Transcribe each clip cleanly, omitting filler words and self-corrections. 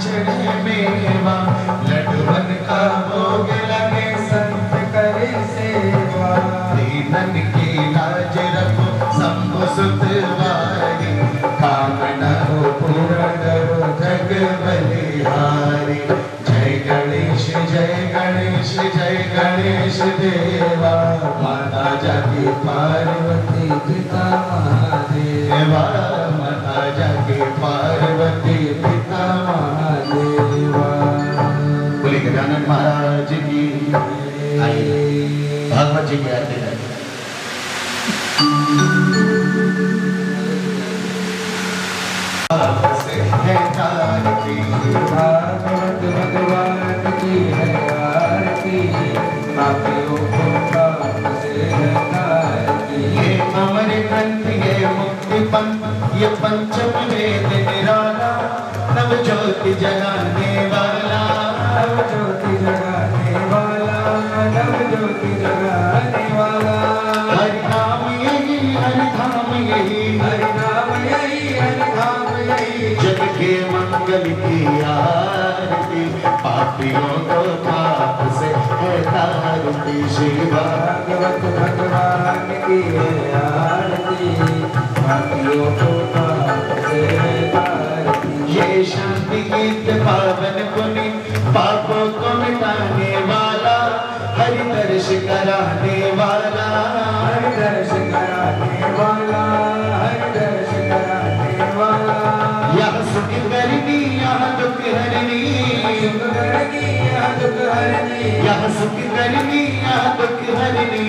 चढ़े मेवा, लड्डूवन का भोग लगे संत करे सेवा। दीनन की लाज रखो शंभु सुत वारी, कामना हो पूर्ण करो जग बलिहारी। जय गणेश जय गणेश देवा, माता जाकी पार्वती पिता महादेवा, माता जाकी पार्वती पिता महादेवा। बोले गजानन महाराज की। आइए भागवत जी की आरती है। भागवत भगवान की है आरती, पापियों को पाप से हटाती। ये अमर ग्रंथ ये मुक्ति पंथ, ये पंचम वेद निराला, नव ज्योति जगाने वाला, नव ज्योति जगाने वाला, नव ज्योति जगाने वाला। हरि नाम यही, हरि धाम यही, हरि नाम यही, हरि धाम यही। जग के मंगल की आरती, पापियों को पाप से हटाती। श्री भागवत भगवान की है आरती, पापियों को पाप से हटाती। ये शांति गीत पावन पुनि, पापों को मिटाने वाला, हरि दर्श कराने वाला, हरि दर्श कराने वाला, हरि दर्श कराने वाला। यह सुख करनी यह दुख हरनी, सुख करनी यह दुख हरनी, यह सुख करनी यह दुख हरनी,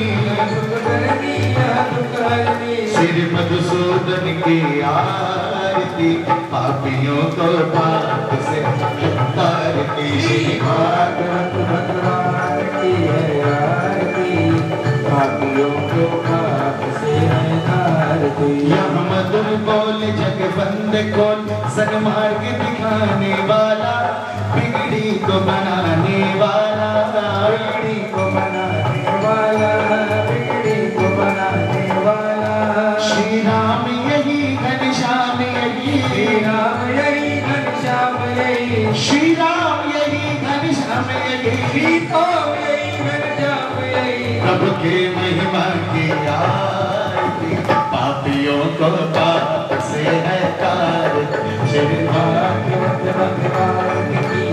सुख करनी यह दुख हरनी। श्री मधुसूदन की आरती, पापियों को पाप से हटाती। श्री भागवत भगवान की है आरती, पापियों को पाप से हटाती। यह मधुर बोल जग बंद खोल, सन्मार्ग दिखाने वाला, बिगड़ी को बनाने वाला, बिगड़ी को बनाने वाला, बिगड़ी को बनाने वाला। श्री राम यही घनश्याम यही, श्री राम यही घनश्याम यही, श्री राम यही घनश्याम यही, श्री राम यही घनश्याम यही। प्रभु के महिमा की आरती, पापियों को पाप से हटाती। श्री भागवत भगवान की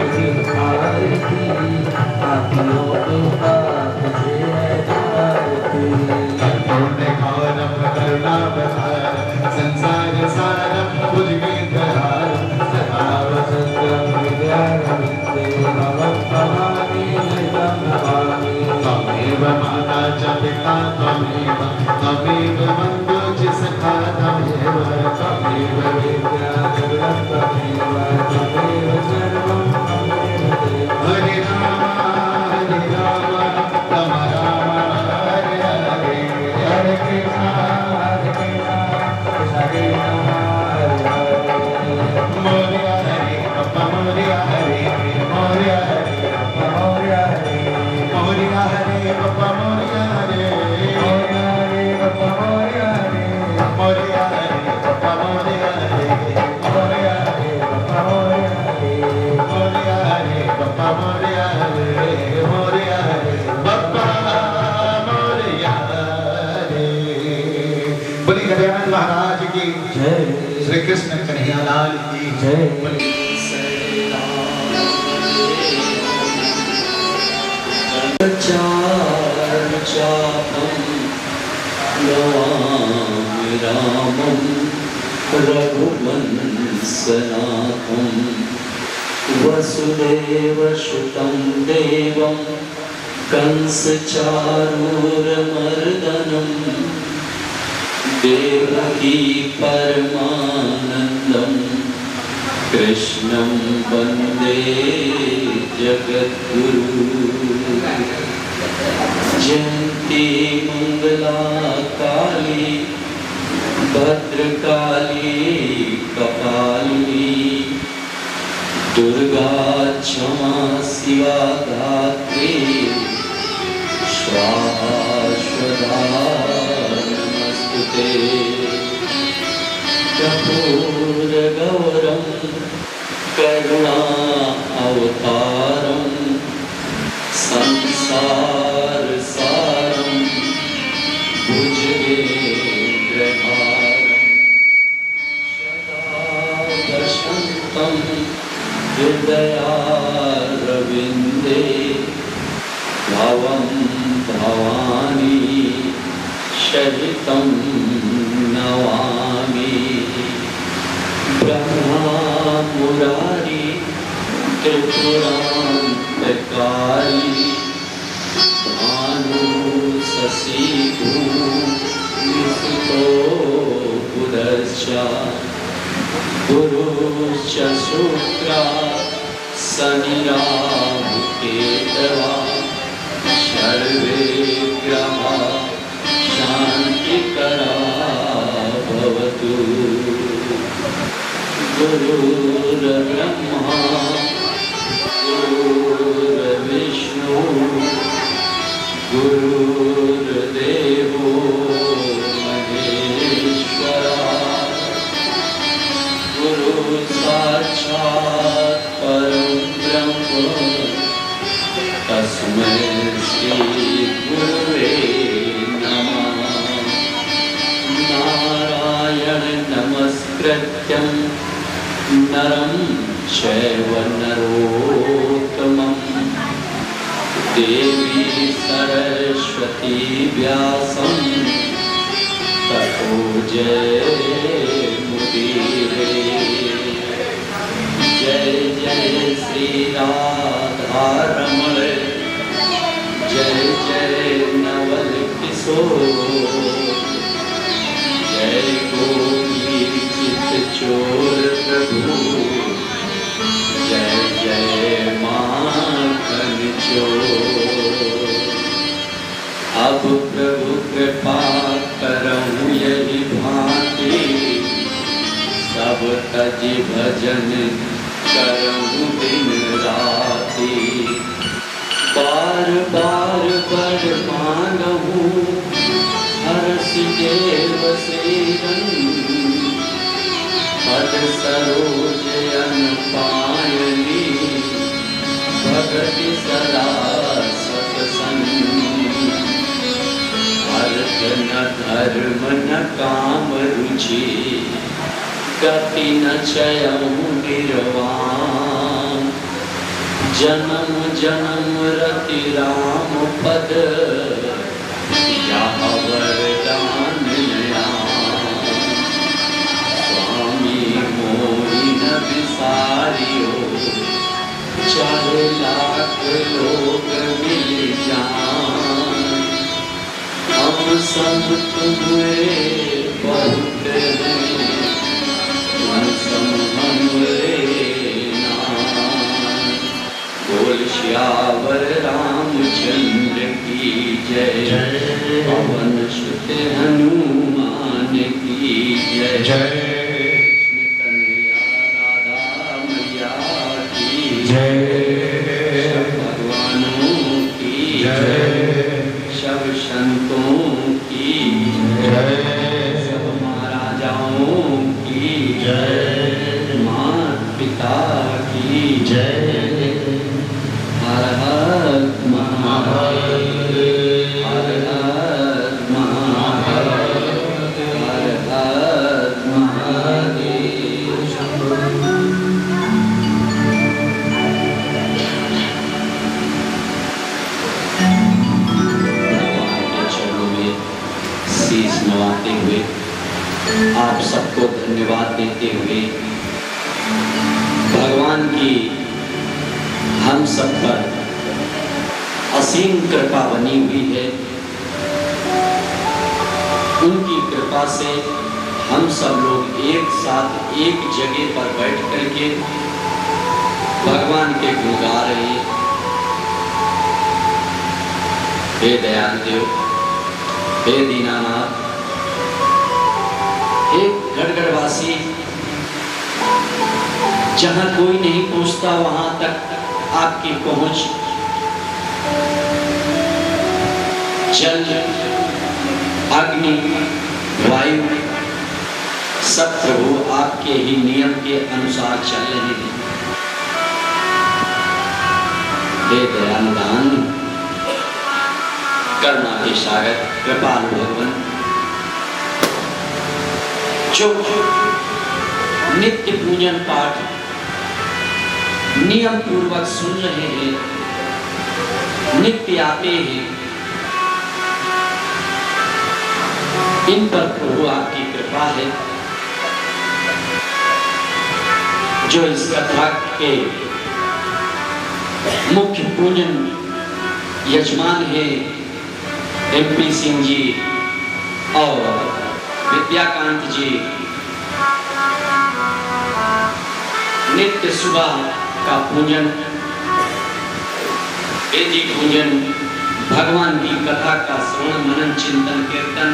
आरती, पापियों को पाप से हटाती। कर्पूर गौरव करुणावतार, संसार सारम भुजगेन्द्रहार, सदा वसंतम हृदयारविन्दे भवं भवानी हृदं भवानी। त्वमेव माता च पिता त्वमेव, त्वमेव बन्धु च सखा त्वमेव, त्वमेव विद्या गुरुः त्वमेव, त्वमेव सर्वं त्वमेव देव। हरे राम राम हरे हरे, हरे कृष्ण हरे राम हरे हरे। मोरिया हरे पप्पा मोरिया हरे, मोरिया हरे पप्पा मोरिया हरे, मोरिया हरे पप्पा मोरिया हरे, मोरिया हरे पप्पा मोरिया हरे, मोरिया हरे पप्पा मोरिया हरे, मोरिया हरे पप्पा मोरिया हरे, मोरिया हरे पप्पा मोरिया हरे, मोरिया हरे पप्पा मोरिया हरे। बोली गजानन महाराज की जय, श्री कृष्ण कन्हैया लाल की जय। चापम नमामि रामं रघुवंशनाथं, वसुदेवसुतं देवं कंसचाणूरमर्दनं, देवकी परमानन्दं कृष्णं वन्दे जगद्गुरुं। जयन्ती मंगला काली भद्रकाली कपालिनी, दुर्गा क्षमा शिवा धात्री, स्वाहा स्वधा नमस्तुते। कपूर गौरम करुणा अवतारम संसार सारम भुजगेन्द्रहारम सदा वसन्तं हृदयारविन्दे भवं भवानी सहितं नमामि। ब्रह्मा मुरारी त्रिपुरान्तकारी भानु शशि भूषितो बुधश्च गुरुश्च शुक्रा शनिराहु केतवा सर्वे ग्रहा शान्तिकरा भवतु। गुरुर्ब्रह्मा गुरुर्विष्णु गुरुर्देवो महेश्वरा गुरु साक्षात् परब्रह्म तस्मै श्री गुरुवे नमः। नारायण नमस्कृत्यं नरं चैव नरोत्तमं देवी सरस्वती व्यासं ततो जयमुदीरये। जय जय श्री राधारमण जय जय नवल किशोर जय गोपी चित चोर प्रभु जय जय माखन चोर। अब प्रभु कृपा करहूँ यही भांति सब तज भजन करहूँ दिन राति। बार बार बर मानहूँ हर्ष देव सेवन पद सरोज अन पायनी भगति सदा सत्संग। अर्थ न धर्म न काम रुचि गति न चयऊँ निर्वाण। जन्म जन्म रति राम पद यह वरदान नया। स्वामी मोहि न विसारियो चाहे लाख लोग मिल जान। हम सब तुम्हारे बहुत हैं तुम सब हमरे नाम। बोल श्यावर रामचंद्र की जय पवन सुत हनुमान की जय। कृष्ण कन्हैया राधा मैया की जय। सब भगवानों की जय सब संतों की जय सब महाराजाओं की जय माता पिता की जय। हर हर महादेव हर हर महादेव हर हर महादेव। भगवान के चरणों में शीश नवाते हुए आप सबको धन्यवाद देते हुए भगवान की हम सब पर असीम कृपा बनी हुई है। उनकी कृपा से हम सब लोग एक साथ एक जगह पर बैठ करके भगवान के गुण गा रहे हैं। हे दयाल देव हे दीनानाथ हे गढ़गढ़वासी जहां कोई नहीं पहुंचता वहां तक आपकी पहुंच जल अग्नि वायु सब प्रभु आपके ही नियम के अनुसार चल रहे हैं। हे दयानुदान, करुणा के सागर, कृपालु भगवान, जो नित्य पूजन पाठ नियम पूर्वक सुन रहे हैं, नित्य आते हैं, इन पर प्रभु आपकी कृपा है। जो इस कथा के मुख्य पूजन यजमान है MP सिंह जी और विद्याकांत जी, नित्य सुबह का पूजन, वेदी पूजन, भगवान की कथा का श्रवण मनन चिंतन कीर्तन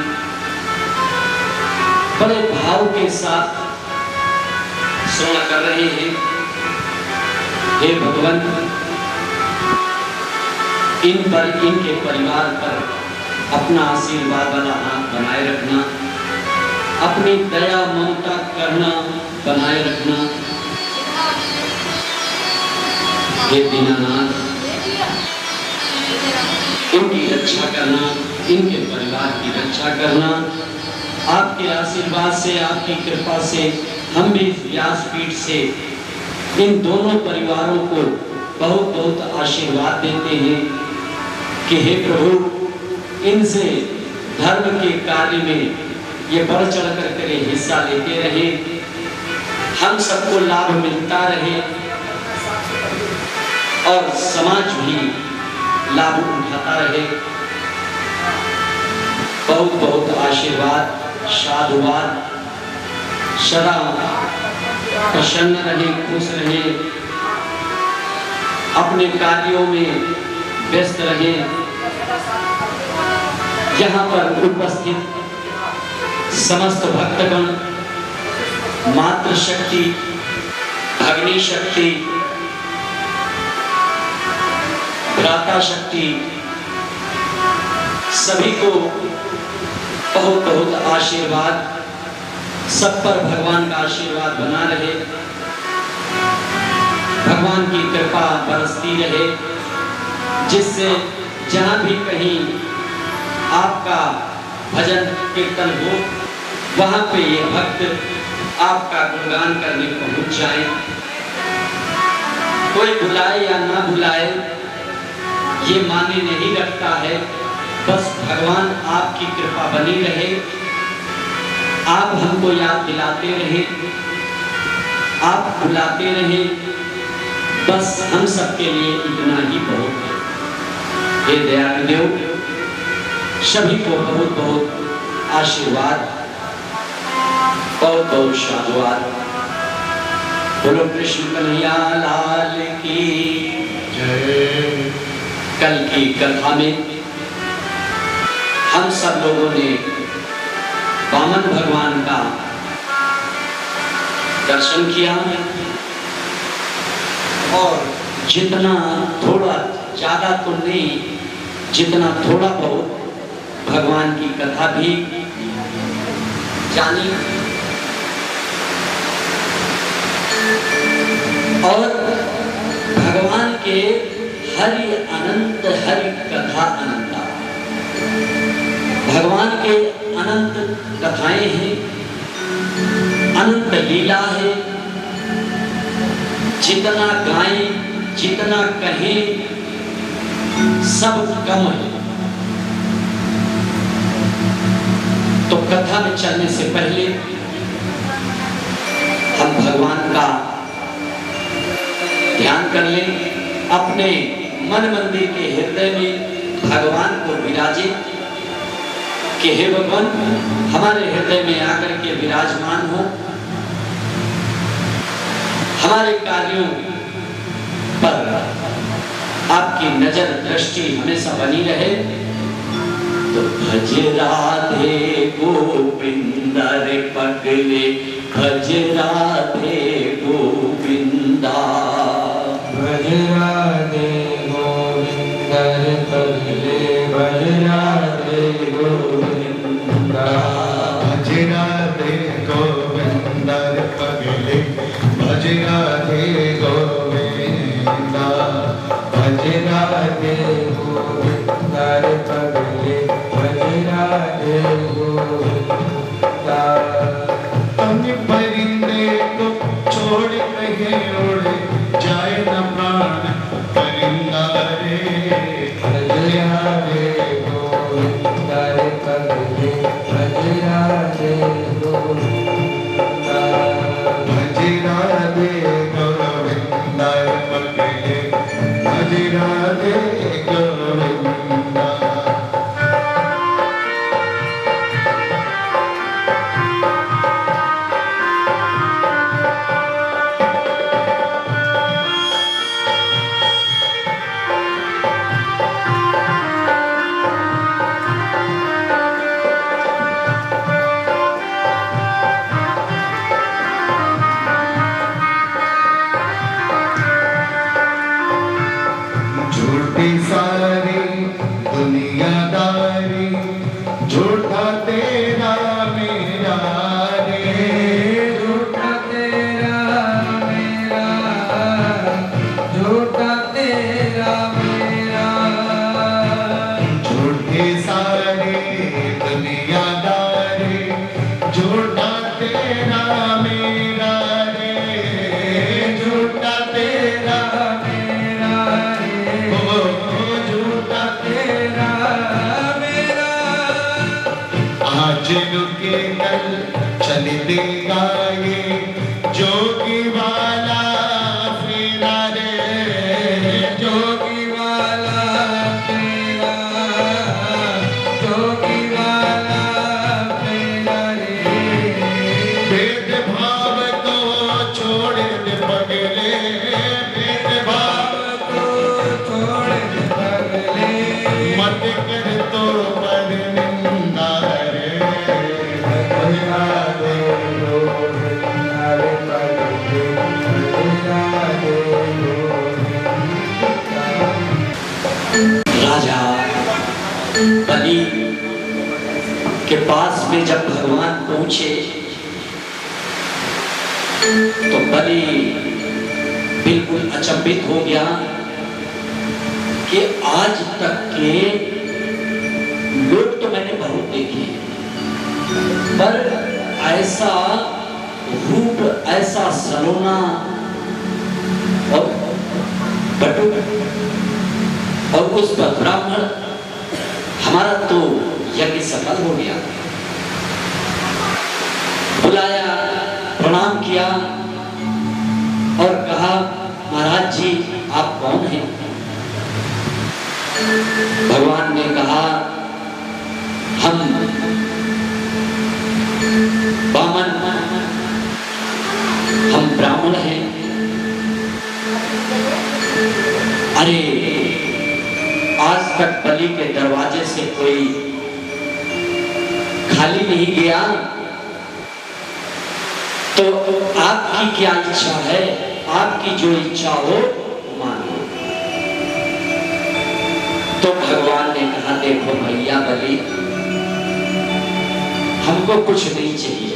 बड़े भाव के साथ श्रवण कर रहे हैं। हे भगवान, इन पर, इनके परिवार पर अपना आशीर्वाद वाला हाथ बनाए रखना, अपनी दया ममता करुणा बनाए रखना। हे दीनानाथ, इनकी रक्षा करना, इनके परिवार की रक्षा करना। आपके आशीर्वाद से, आपकी कृपा से हम भी इस व्यासपीठ से इन दोनों परिवारों को बहुत बहुत आशीर्वाद देते हैं कि हे प्रभु, इनसे धर्म के कार्य में ये बढ़ चढ़ कर हिस्सा लेते रहे, हम सबको लाभ मिलता रहे और समाज भी लाभ उठाता रहे। बहुत बहुत आशीर्वाद, साधुवाद, सदा प्रसन्न रहे, खुश रहे, अपने कार्यों में व्यस्त रहे। यहाँ पर उपस्थित समस्त भक्तगण, मातृशक्ति, भगिनी शक्ति, भ्राता शक्ति, सभी को बहुत बहुत आशीर्वाद। सब पर भगवान का आशीर्वाद बना रहे, भगवान की कृपा बरसती रहे, जिससे जहाँ भी कहीं आपका भजन कीर्तन हो, वहाँ पे ये भक्त आपका गुणगान करने पहुँच जाए। कोई बुलाए या ना बुलाए ये माने नहीं रखता है, बस भगवान आपकी कृपा बनी रहे, आप हमको याद दिलाते रहे, आप बुलाते रहे, बस हम सबके लिए इतना ही बहुत है। हे दयालुदेव, सभी को बहुत बहुत आशीर्वाद, बहुत बहुत साधुवाद। बोलो कृष्ण कन्हैया लाल की जय। कल की कथा में हम सब लोगों ने वामन भगवान का दर्शन किया और जितना थोड़ा, ज्यादा तो नहीं, जितना थोड़ा बहुत भगवान की कथा भी जानी और भगवान के हरि अनंत, हरि कथा अनंता, भगवान के अनंत कथाएं हैं, अनंत लीला है। जितना गाएं, जितना कहें, सब कम है। तो कथा में चलने से पहले हम भगवान का ध्यान कर लें, अपने मन मंदिर के हृदय में भगवान को विराजित कि हे भगवान, हमारे हृदय में आकर के विराजमान हो, हमारे कार्यों पर आपकी नजर दृष्टि हमेशा बनी रहे। तो भज राधे गोविंदा रे पगले, भज राधे गोविंदा, भज राधे गोविंदा रे पगले, भज राधे गोविंदा, भज राधे गोविंदा रे पगले, भज राधे गोविंदा, भज राधे गोविंदा रे पगले भज राधे गोविंदा। तन परिंदे को छोड़ कहीं उड़ जाए न प्राण परिंदा रे भज राधे गोविंदा रे पगले भज राधे गोविंदा। भज राधे गोविंदा रे पगले भज राधे गोविंदा। झूठी सारी दुनियादारी झूठा तेरा मेरा रे। झूठा तेरा मेरा झूठा तेरा मेरा। झूठी सारी दुनियादारी झूठा तेरा मेरा रे। झूठा तेरा आज रुके कल चल देगा ये जोगी वाला फेरा रे। जोगी वाला फेरा जोगी वाला फेरा रे। भेदभाव को छोड़ दे पगले भेदभाव को छोड़ दे पगले। मत कर तो बड़ निंदा राजा बलि के पास में जब भगवान पहुंचे तो बलि बिल्कुल अचंभित हो गया कि आज तक के लोग तो मैंने बहुत देखे पर ऐसा रूप ऐसा सलोना और बटु और उस पर ब्राह्मण हमारा तो यज्ञ सफल हो गया। बुलाया प्रणाम किया और कहा महाराज जी आप कौन हैं? भगवान ने कहा हम बामन हम ब्राह्मण हैं। अरे आज तक बलि के दरवाजे से कोई खाली नहीं गया तो आपकी क्या इच्छा है? आपकी जो इच्छा हो मानो। तो भगवान ने कहा देखो भैया बलि हमको कुछ नहीं चाहिए।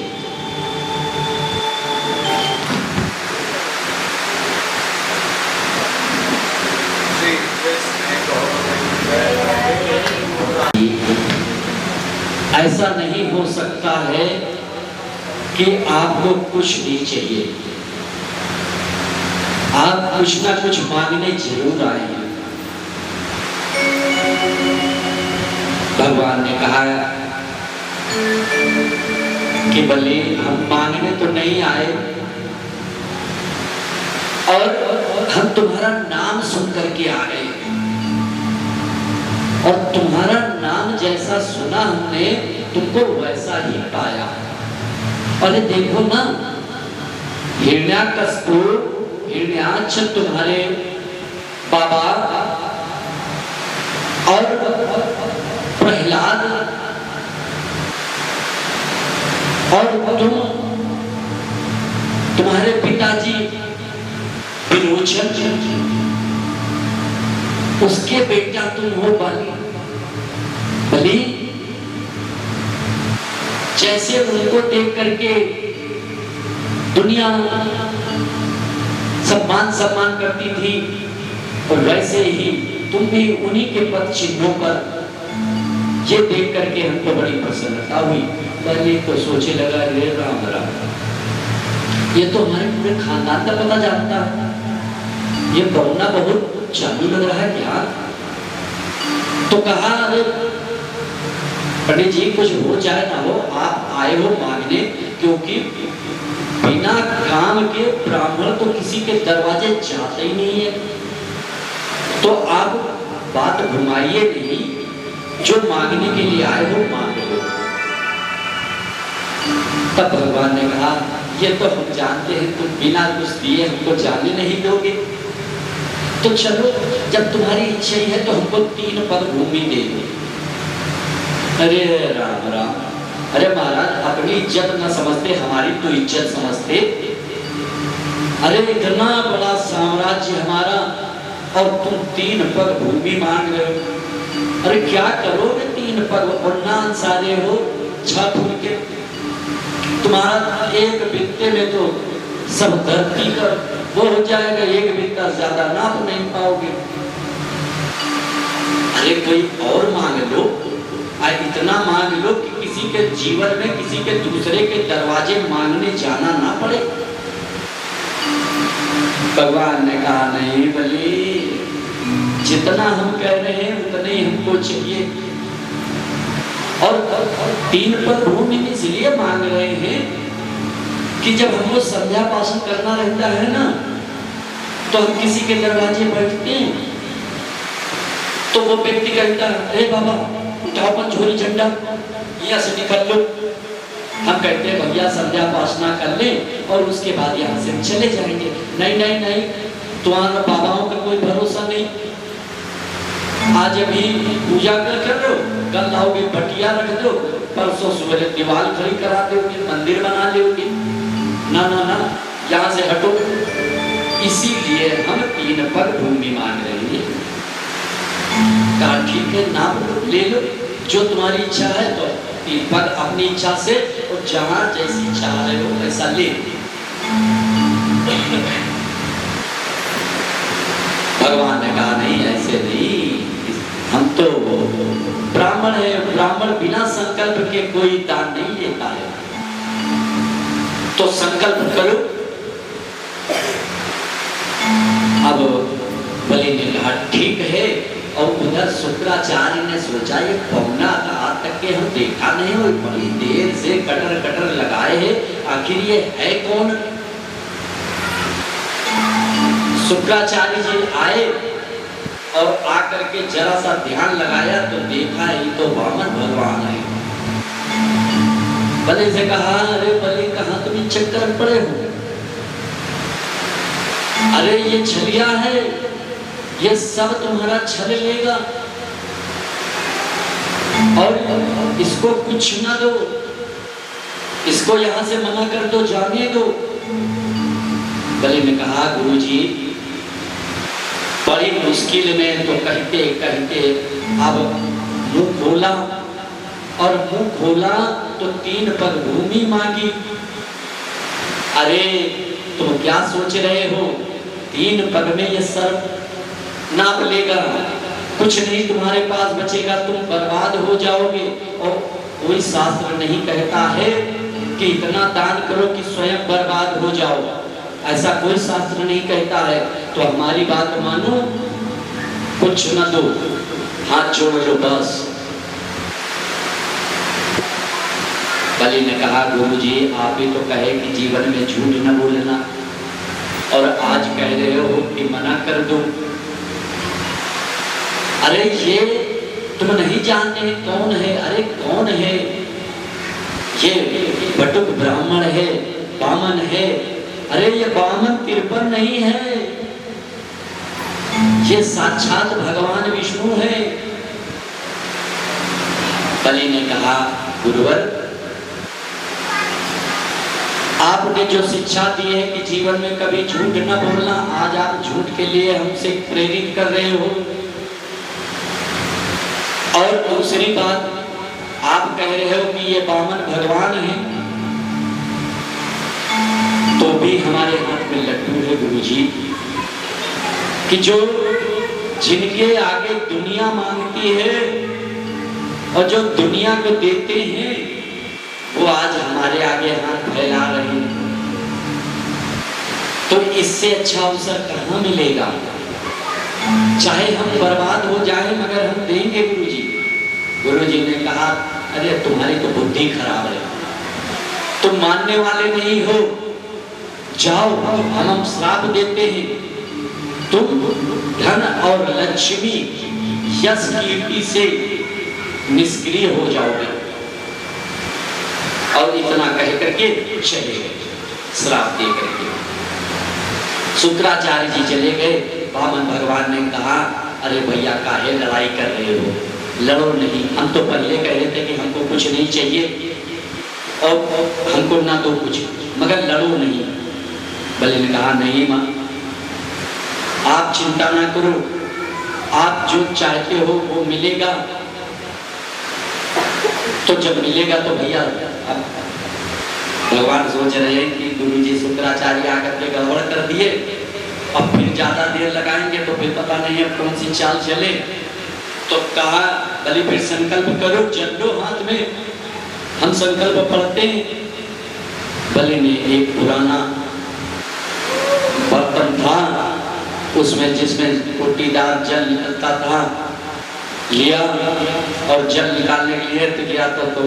ऐसा नहीं हो सकता है कि आपको कुछ नहीं चाहिए। आप कुछ ना कुछ मांगने जरूर आए हैं। भगवान ने कहा कि बलि हम मांगने तो नहीं आए और हम तुम्हारा नाम सुन करके आ गए और तुम्हारा नाम जैसा सुना हमने तुमको वैसा ही पाया। अरे देखो ना हिरण्याकश्यप हिरण्याक्ष तुम्हारे बाबा और प्रहलाद और तुम्हारे पिताजी विरोचन उसके बेटा तुम हो बलि। जैसे उनको देख करके दुनिया सम्मान करती थी और वैसे ही तुम भी उन्हीं के पद चिन्हों पर, ये देख करके हमको बड़ी प्रसन्नता हुई। पहले तो सोचे लगा रे राम राम, ये तो हमारे पूरे खानदान का पता जानता है, ये बौना बहुत चालू लग रहा है क्या। तो कहा अरे पंडित जी कुछ हो चाहे ना हो, आप आए हो मांगने, क्योंकि बिना काम के ब्राह्मण तो किसी के दरवाजे जाते ही नहीं है, तो आप बात घुमाइए नहीं, जो मांगने के लिए आए हो मांग लो। तब भगवान ने कहा ये तो हम जानते हैं, तुम बिना कुछ दिए हमको जाने नहीं दोगे, तो चलो जब तुम्हारी इच्छा ही है तो हमको 3 पग भूमि दे दो। अरे राम राम, अरे महाराज अपनी इज्जत न समझते, हमारी तो इज्जत समझते। अरे इतना बड़ा साम्राज्य हमारा और तुम 3 पग भूमि मांग रहे हो, अरे क्या करोगे 3 पग, और नान सारे हो 6 फुट के, तुम्हारा एक बित्ते में तो सब धरती का वो हो जाएगा, एक बित्ता ज्यादा नाप नहीं पाओगे। अरे कोई और मांग लो, इतना मांग लो कि किसी के जीवन में किसी के दूसरे के दरवाजे मांगने जाना ना पड़े। भगवान ने कहा नहीं बलि, जितना हम कह रहे हैं उतने ही हमको चाहिए, और 3 पग भूमि इसलिए मांग रहे हैं कि जब हमको संध्या पासन करना रहता है ना, तो हम किसी के दरवाजे बैठते हैं, तो वो व्यक्ति कहता है अरे बाबा उठाओ अपन झोली झंडा, यहाँ से निकल लो। हम कहते हैं भैया संध्या पासना कर ले और उसके बाद यहाँ से चले जाएंगे। नहीं नहीं नहीं, तुम्हारा बाबाओं का कोई भरोसा नहीं, आज अभी पूजा कर लो, कल लाओगे भटिया रख दो, परसों सुबह दीवार खड़ी करा दोगे, मंदिर बना दोगे, ना ना ना यहाँ से हटो। इसीलिए हम 3 पग भूमि मांग रहे हैं। कहा ठीक है नाम ले लो, जो तुम्हारी इच्छा है, तो 3 पग अपनी इच्छा से, और जहाँ जैसी इच्छा रहे हो वैसा ले। भगवान ने कहा नहीं ऐसे नहीं, हम तो ब्राह्मण है, ब्राह्मण बिना संकल्प के कोई दान नहीं लेता है, तो संकल्प करो। अब बलि ने कहा ठीक है, और उधर शुक्राचार्य ने सोचा ये पौना रात तक के हम देखा नहीं, और बड़ी देर से कटर कटर लगाए हैं, आखिर ये है कौन। शुक्राचार्य जी आए और आकर के जरा सा ध्यान लगाया तो देखा ये तो वामन भगवान है। बलि से कहा अरे बलि कहाँ तुम चक्कर में पड़े हो, अरे ये छलिया है, ये सब तुम्हारा छल लेगा, और इसको कुछ ना दो, इसको यहाँ से मना कर दो, जाने दो। बलि ने कहा गुरुजी बड़ी मुश्किल में, तो कहते कहते अब मुंह खोला, और मुंह खोला तो 3 पग भूमि मांगी। अरे तुम क्या सोच रहे हो, 3 पग में ये सर्प नाप लेगा, कुछ नहीं तुम्हारे पास बचेगा, तुम बर्बाद हो जाओगे। और कोई शास्त्र नहीं कहता है कि इतना दान करो कि स्वयं बर्बाद हो जाओ, ऐसा कोई शास्त्र नहीं कहता है। तो हमारी बात मानो, कुछ न दो, हाथ जोड़ लो बस। बलि ने कहा गुरुजी आप ही तो कहे कि जीवन में झूठ न बोलना, और आज कह रहे हो कि मना कर दो। अरे ये तुम नहीं जानते कौन है, अरे कौन है, ये बटुक ब्राह्मण है, बामन है। अरे ये बामन तिरपन नहीं है, ये साक्षात भगवान विष्णु है। बलि ने कहा गुरुवर आपने जो शिक्षा दी है कि जीवन में कभी झूठ न बोलना, आज आप झूठ के लिए हमसे प्रेरित कर रहे हो। और दूसरी बात आप कह रहे हो कि ये बामन भगवान है, तो भी हमारे हाथ में लड्डू है गुरुजी, कि जो जिनके आगे दुनिया मांगती है और जो दुनिया को देते हैं वो आज हमारे आगे हाथ फैला रहे हैं। तो इससे अच्छा अवसर कहाँ मिलेगा? चाहे हम बर्बाद हो जाए मगर हम देंगे। गुरुजी ने कहा, अरे तुम्हारी तो बुद्धि खराब है, तुम मानने वाले नहीं हो, जाओ हम श्राप देते हैं, तुम धन और लक्ष्मी यश कीर्ति से निष्क्रिय हो जाओगे। और इतना कह करके चले गए, श्राप दे करके। शुक्राचार्य जी चले गए। वामन भगवान ने कहा, अरे भैया काहे लड़ाई कर रहे हो, लड़ो नहीं। हम तो पहले कह रहे थे कि हमको कुछ नहीं चाहिए और हमको ना तो कुछ, मगर लड़ो नहीं। बलि ने कहा, नहीं मां, आप चिंता ना करो, आप जो चाहते हो वो मिलेगा। तो जब मिलेगा तो भैया, भगवान सोच रहे हैं कि गुरुजी शुक्राचार्य आकर के गड़बड़ कर दिए, अब फिर ज्यादा देर लगाएंगे तो फिर पता नहीं है कौन सी चाल चले। तो कहा, बलि फिर संकल्प करो, जल्दो हाथ में, हम संकल्प पढ़ते हैं। बलि ने एक पुराना बर्तन था, उसमें जिसमें कुटीदार जल निकलता था, लिया और जल निकालने के लिए तो गया तो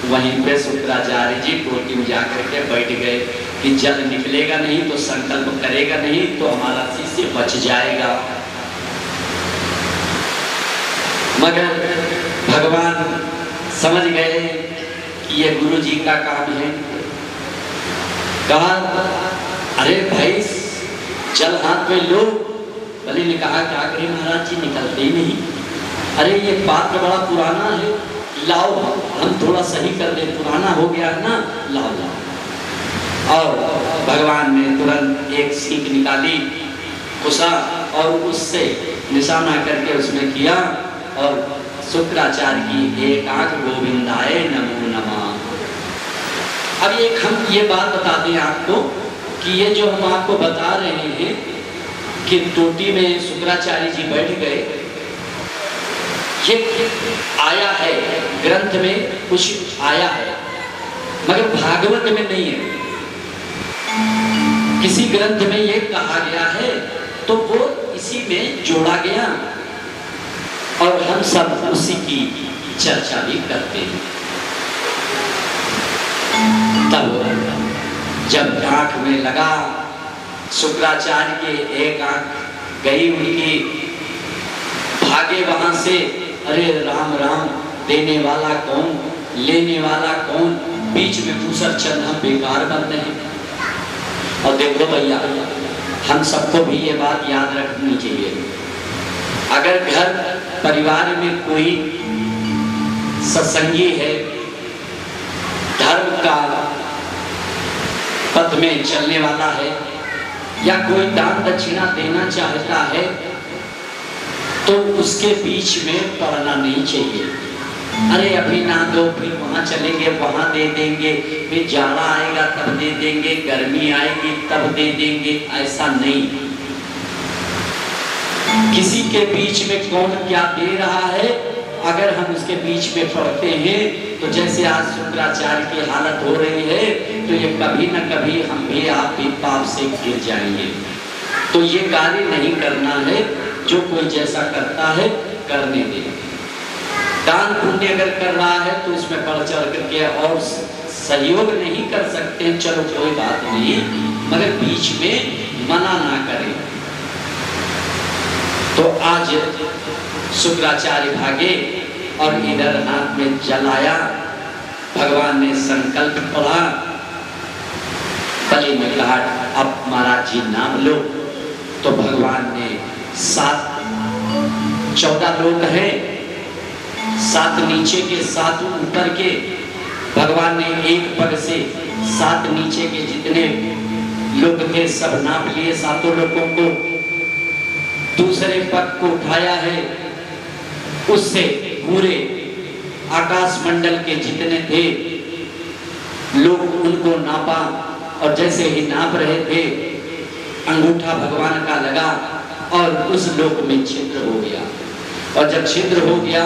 वहीं पे शुक्राचार्य जी कोटी में जाकर के बैठ गए कि जल निकलेगा नहीं तो संकल्प करेगा नहीं तो हमारा शिष्य बच जाएगा। मगर भगवान समझ गए कि ये गुरु जी का काम है। कहा, अरे भाई जल हाथ में लो। बलि ने कहा, क्या करें महाराज जी, निकलते ही नहीं। अरे ये पात्र बड़ा पुराना है, लाओ हम थोड़ा सही कर दे, पुराना हो गया ना, लाओ लाओ। और भगवान ने तुरंत एक सीख निकाली, कुशा, और उससे निशाना करके उसमें किया और शुक्राचार्य की एक आंख गोविंदाय नमो नमः। अब एक हम ये बात बता दें आपको कि ये जो हम आपको बता रहे हैं कि टोटी में शुक्राचार्य जी बैठ गए, ये आया है ग्रंथ में, कुछ आया है मगर भागवत में नहीं है। किसी ग्रंथ में ये कहा गया है तो वो इसी में जोड़ा गया और हम सब उसी की चर्चा भी करते हैं। तब जब आंख में लगा, शुक्राचार्य के एक आंख गई उनकी, भागे वहां से। अरे राम राम, देने वाला कौन, लेने वाला कौन, बीच में दूसर चलना बेकार बन रहे। और देखो भैया, हम सबको भी ये बात याद रखनी चाहिए, अगर घर परिवार में कोई सत्संगी है, धर्म का पथ में चलने वाला है, या कोई दान दक्षिणा देना चाहता है, तो उसके बीच में पड़ना नहीं चाहिए। अरे अभी ना दो, फिर वहां चलेंगे वहां दे देंगे, फिर जाड़ा आएगा तब दे देंगे, गर्मी आएगी तब दे देंगे, ऐसा नहीं। किसी के बीच में कौन क्या दे रहा है, अगर हम उसके बीच में पड़ते हैं तो जैसे आज शुक्राचार्य की हालत हो रही है, तो ये कभी न कभी हम भी आप भी पाप से गिर जाएंगे। तो ये गाली नहीं करना है, जो कोई जैसा करता है करने दे। दान पुण्य अगर कर रहा है तो उसमें बढ़ चढ़ करके और सहयोग नहीं कर सकते, चलो कोई बात नहीं, मगर बीच में मना ना करें। तो आज शुक्राचार्य भागे और इधर हाथ में जलाया, भगवान ने संकल्प पढ़ा। बलि ने कहा, अब महाराज जी नाम लो। तो भगवान ने 14 लोग हैं, 7 नीचे के 7 ऊपर के, भगवान ने एक पग से 7 नीचे के जितने लोग थे सब नाप लिए, 7 लोगों को। दूसरे पग को उठाया है, उससे पूरे आकाश मंडल के जितने थे लोग उनको नापा, और जैसे ही नाप रहे थे अंगूठा भगवान का लगा और उस लोक में छिद्र हो गया। और जब छिद्र हो गया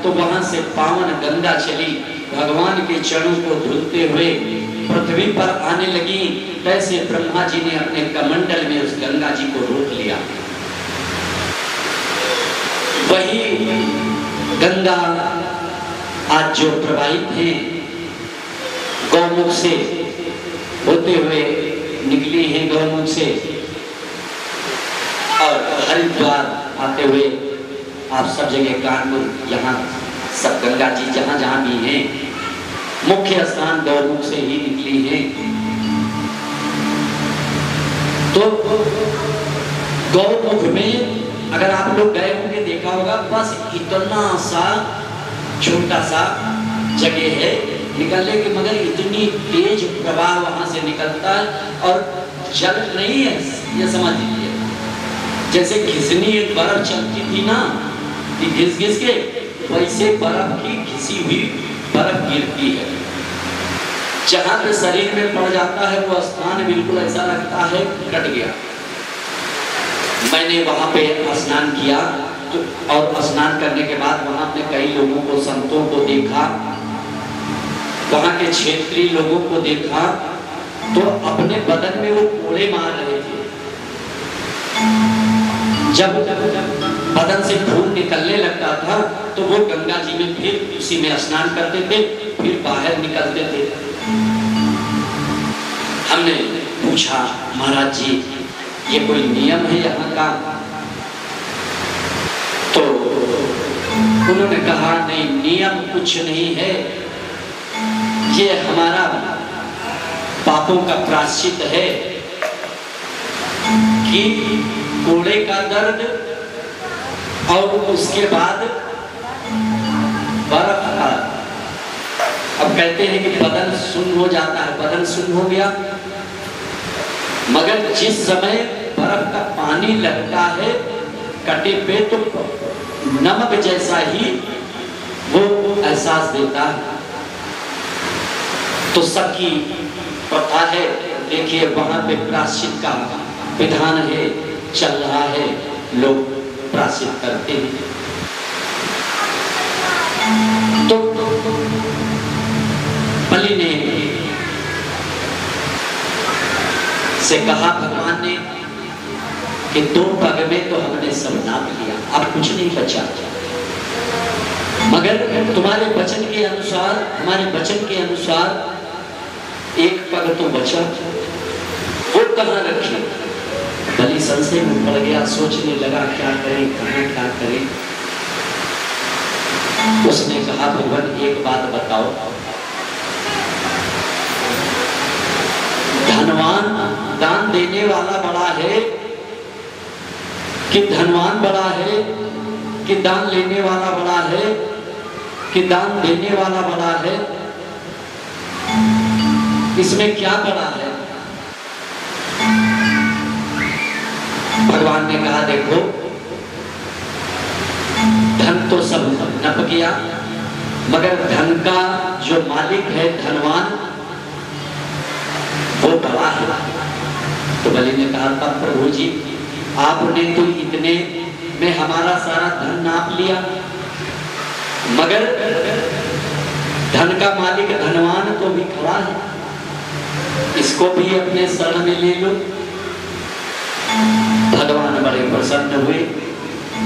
तो वहां से पावन गंगा चली, भगवान के चरणों को धुलते हुए पृथ्वी पर आने लगी। तैसे ब्रह्मा जी ने अपने कमंडल में उस गंगा जी को रोक लिया। वही गंगा आज जो प्रवाहित है गौमुख से होते हुए निकली है, गौमुख से और हरिद्वार आते हुए आप सब जगह कानपुर, यहाँ सब गंगा जी जहाँ जहाँ भी हैं, मुख्य स्थान गौमुख से ही निकली है। तो गौमुख में अगर आप लोग गए होंगे, देखा होगा, बस इतना सा छोटा सा जगह है निकलने की, मगर इतनी तेज प्रवाह वहां से निकलता है और जल नहीं है। ये समझ लीजिए जैसे घिसनी एक बर्फ चलती थी ना, घिस घिस के, वैसे बर्फ की घिसी हुई बर्फ गिरती है। जहां पे शरीर में पड़ जाता है वो स्थान बिल्कुल ऐसा लगता है कट गया। मैंने वहां पे स्नान किया तो, और स्नान करने के बाद वहां पे कई लोगों को, संतों को देखा, वहां के क्षेत्रीय लोगों को देखा, तो अपने बदन में वो कोड़े मार रहे थे। जब बदन से खून निकलने लगता था तो वो गंगा जी में फिर उसी में स्नान करते थे, फिर बाहर निकलते थे। हमने पूछा, महाराज जी ये कोई नियम है यहाँ का? तो उन्होंने कहा नहीं, नियम कुछ नहीं है, ये हमारा पापों का प्रायश्चित है कि कोड़े का दर्द और उसके बाद बर्फ का, अब कहते हैं कि बदन सुन्न हो जाता है, बदन सुन्न हो गया, मगर जिस समय बर्फ का पानी लगता है कटे पे तो नमक जैसा ही वो एहसास देता है। तो सबकी प्रथा है, देखिए वहां पे प्रायश्चित का विधान है, चल रहा है, लोग प्रायश्चित करते हैं। तो बलि ने से कहा भगवान ने कि 2 पग में तो हमने सब नाप लिया, अब कुछ नहीं बचा, मगर तुम्हारे वचन के अनुसार, हमारे वचन के अनुसार 1 पग तो बचा, वो कहाँ रखे? बलि संशय में पड़ गया, सोचने लगा क्या करें, कहाँ क्या करें। उसने कहा भगवान एक बात बताओ, धनवान दान देने वाला बड़ा है कि धनवान बड़ा है, कि दान लेने वाला बड़ा है, कि दान देने वाला बड़ा है? इसमें क्या बड़ा है? भगवान ने कहा देखो, धन तो सब नप गया, मगर धन का जो मालिक है, धनवान, वो बड़ा है। तो बलि ने कहा तब प्रभु जी आपने तो इतने में हमारा सारा धन नाप लिया, मगर धन का मालिक धनवान तो भी खड़ा है, इसको भी अपने शरण में ले लो। भगवान बड़े प्रसन्न हुए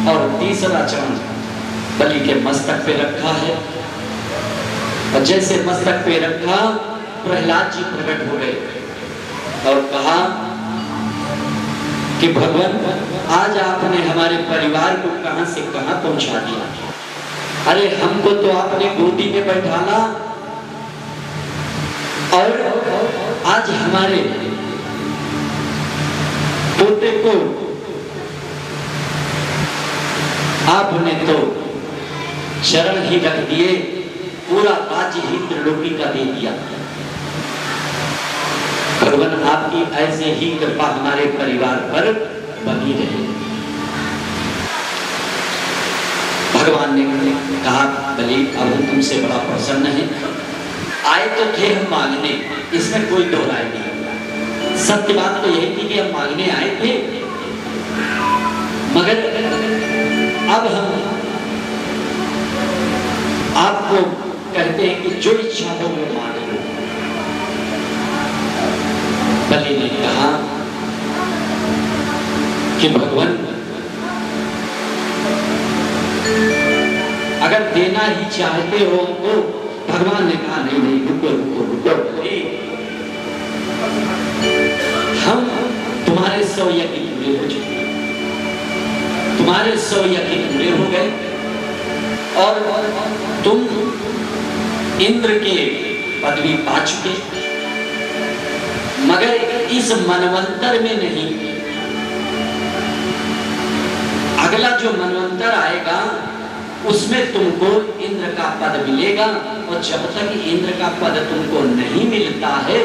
और तीसरा चरण बलि के मस्तक पे रखा है, और जैसे मस्तक पे रखा प्रहलाद जी प्रकट हो गए और कहा कि भगवान आज आपने हमारे परिवार को कहां से कहां पहुंचा दिया। अरे हमको तो आपने गोदी में बैठाना और आज हमारे पोते को आपने तो शरण ही रख दिए, पूरा राज्य ही त्रिलोकी का दे दिया। भगवान आपकी ऐसे ही कृपा हमारे परिवार पर बनी रहे। भगवान ने कहा बलि अब हम तुमसे बड़ा प्रसन्न है, आए तो थे हम मांगने, इसमें कोई दो राय नहीं। सत्य बात तो यही थी कि हम मांगने आए थे, मगर अब हम आपको कहते हैं कि जो इच्छा हो वो मान लो। बलि ने कहा कि भगवान अगर देना ही चाहते हो तो भगवान ने कहा नहीं नहीं रुको रुको रुको बलि, हम तुम्हारे 100 यज्ञ पूरे हो चुके, तुम्हारे 100 यज्ञ पूरे हो गए और तुम इंद्र के पदवी पा चुके, मगर इस मनवंतर में नहीं, अगला जो मनवंतर आएगा उसमें तुमको इंद्र का पद मिलेगा और जब तक इंद्र का पद तुमको नहीं मिलता है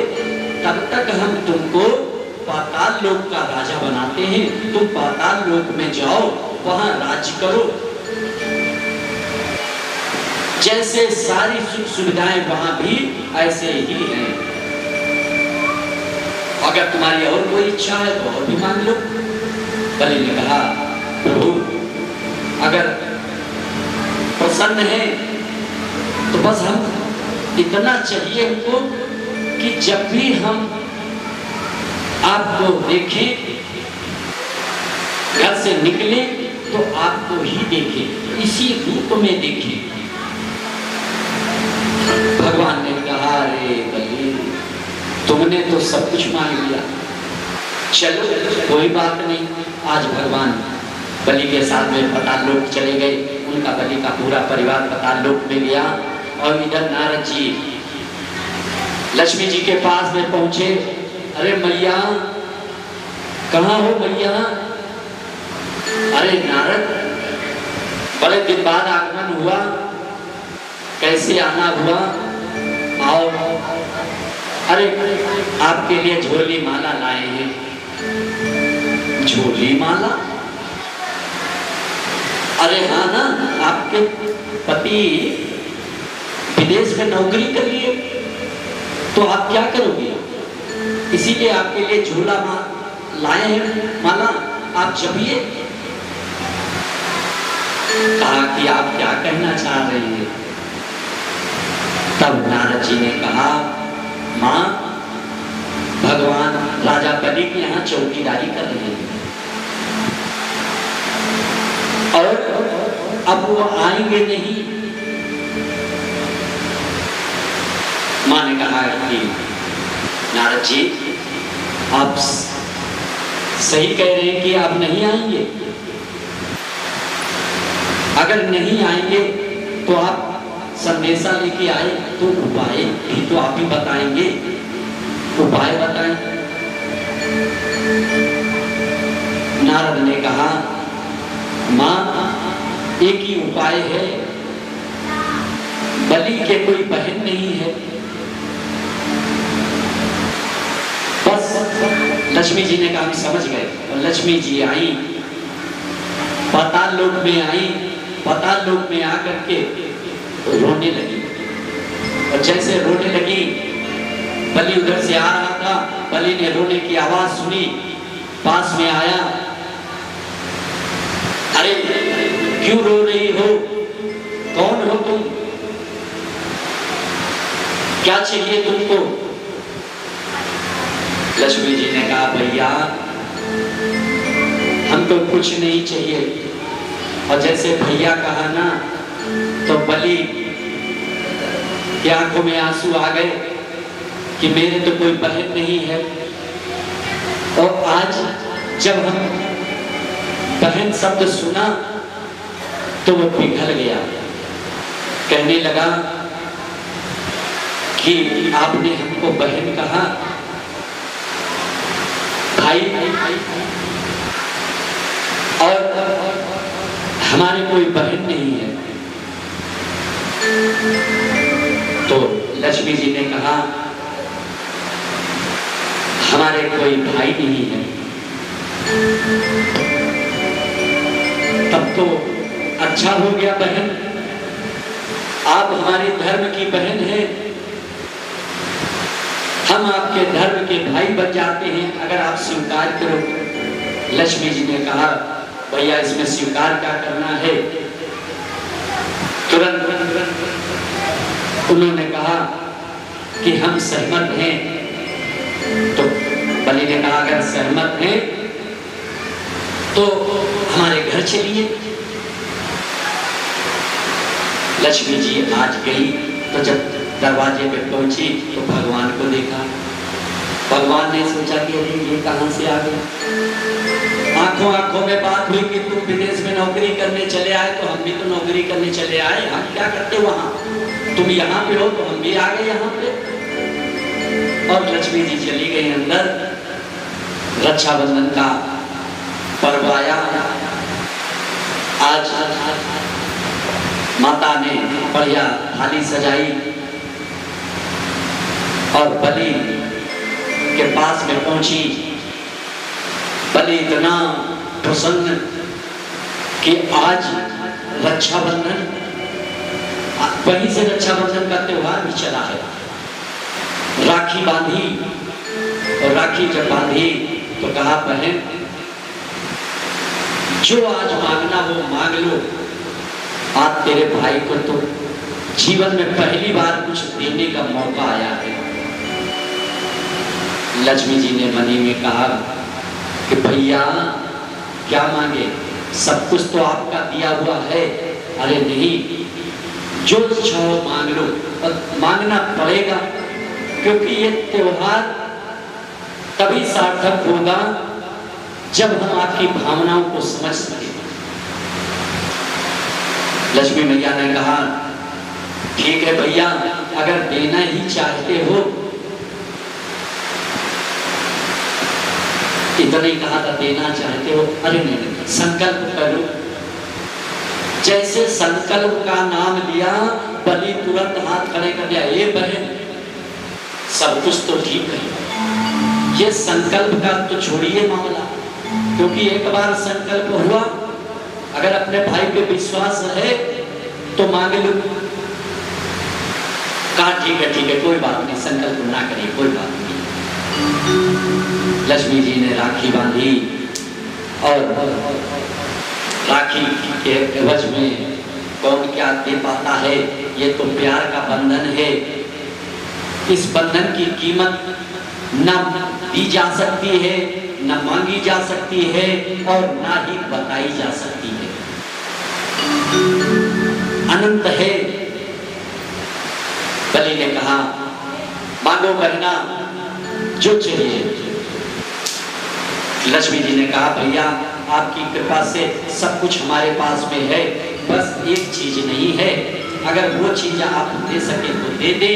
तब तक हम तुमको पाताल लोक का राजा बनाते हैं, तुम पाताल लोक में जाओ, वहां राज्य करो, जैसे सारी सुख सुविधाएं वहां भी ऐसे ही हैं। अगर तुम्हारी और कोई इच्छा है तो और भी मांग लो। बलि ने कहा प्रभु अगर प्रसन्न है तो बस हम इतना चाहिए हमको कि जब भी हम आपको देखें, घर से निकले तो आपको ही देखें, इसी रूप में देखें। भगवान ने कहा अरे बलि तुमने तो सब कुछ मांग लिया, चलो कोई बात नहीं। आज भगवान बलि के साथ में पाताल लोक चले गए, उनका बलि का पूरा परिवार पाताल लोक में गया और इधर नारद जी लक्ष्मी जी के पास में पहुंचे। अरे मैया कहाँ हो मैया? अरे नारद बड़े दिन बाद आगमन हुआ, कैसे आना हुआ? आओ, अरे आपके लिए झोली माला लाए हैं। झोली माला? अरे हाँ ना, आपके पति विदेश में नौकरी कर लिए तो आप क्या करोगे, इसीलिए आपके लिए झोला लाए हैं माला, आप जपिए। कहा कि आप क्या कहना चाह रहे हैं? तब नारद जी ने कहा माँ भगवान राजा बलि के यहाँ चौकीदारी कर रहे हैं और अब वो आएंगे नहीं। माँ ने कहा कि नारद जी आप सही कह रहे हैं कि आप नहीं आएंगे, अगर नहीं आएंगे तो आप संदेशा लेके आए तो उपाय भी तो आप ही बताएंगे, उपाय बताएं। नारद ने कहा माँ एक ही उपाय है, बलि के कोई बहन नहीं है, बस। लक्ष्मी जी ने कहा हम समझ गए, और लक्ष्मी जी आई, पाताल लोक में आई, पाताल लोक में आकर के रोने लगी, और जैसे रोने लगी बलि उधर से आ रहा था, बलि ने रोने की आवाज सुनी, पास में आया। अरे क्यों रो रही हो, कौन हो तुम, क्या चाहिए तुमको? लक्ष्मी जी ने कहा भैया हमको कुछ नहीं चाहिए, और जैसे भैया कहा ना तो बलि की आंखों में आंसू आ गए कि मेरे तो कोई बहन नहीं है। और आज जब हम बहन शब्द सुना तो वो पिघल गया, कहने लगा कि आपने हमको बहन कहा, भाई और हमारे कोई बहन नहीं है। तो लक्ष्मी जी ने कहा हमारे कोई भाई नहीं है। तब तो अच्छा हो गया बहन, आप हमारे धर्म की बहन हैं, हम आपके धर्म के भाई बन जाते हैं अगर आप स्वीकार करो। लक्ष्मी जी ने कहा भैया इसमें स्वीकार क्या करना है। तुरंत उन्होंने कहा कि हम सहमत हैं। तो बलि ने कहा अगर सहमत हैं तो हमारे घर चलिए। लक्ष्मी जी आज गई तो जब दरवाजे पे पहुंची तो भगवान को देखा। भगवान ने सोचा कि अरे ये कहां से आ गया। आंखों आंखों में बात हुई कि तुम विदेश में नौकरी करने चले आए तो हम भी तो नौकरी करने चले आए, हम क्या करते वहां, तुम यहाँ पे हो तो हम भी आ गए यहाँ पे। और लक्ष्मी जी चली गई अंदर। रक्षाबंधन का पर्व आया। आज माता ने बढ़िया थाली सजाई और बलि के पास में पहुंची। बलि इतना प्रसन्न कि आज रक्षाबंधन, वहीं से रक्षाबंधन का त्योहार भी चला है। राखी बांधी और राखी जब बांधी तो कहा बहन जो आज मांगना हो मांग लो। आज तेरे भाई को तो जीवन में पहली बार कुछ देने का मौका आया है। लक्ष्मी जी ने मनी में कहा कि भैया क्या मांगे, सब कुछ तो आपका दिया हुआ है। अरे नहीं, जो चाहो मांग लो, और मांगना पड़ेगा क्योंकि ये त्योहार तभी सार्थक होगा जब हम आपकी भावनाओं को समझ सके। लक्ष्मी मैया ने कहा ठीक है भैया, अगर देना ही चाहते हो, इतना ही कहा था, देना चाहते हो, अरे नहीं, संकल्प करो। जैसे संकल्प का नाम लिया, बलि तुरंत हाथ खड़े कर दिया, ये बहन सब कुछ तो ठीक है, ये संकल्प का तो छोड़िए मामला, क्योंकि एक बार संकल्प हुआ, अगर अपने भाई पे विश्वास है तो मांग लो। कहा ठीक है कोई बात नहीं, संकल्प ना करिए, कोई बात नहीं। लक्ष्मी जी ने राखी बांधी और राखी के एवज में कौन क्या दे पाता है, ये तो प्यार का बंधन है। इस बंधन की कीमत न दी जा सकती है, न मांगी जा सकती है और ना ही बताई जा सकती है। अनंत है। बलि ने कहा मांगो बहना जो चाहिए। लक्ष्मी जी ने कहा भैया आपकी कृपा से सब कुछ हमारे पास में है, बस एक चीज नहीं है, अगर वो चीज आप दे सके तो दे दे।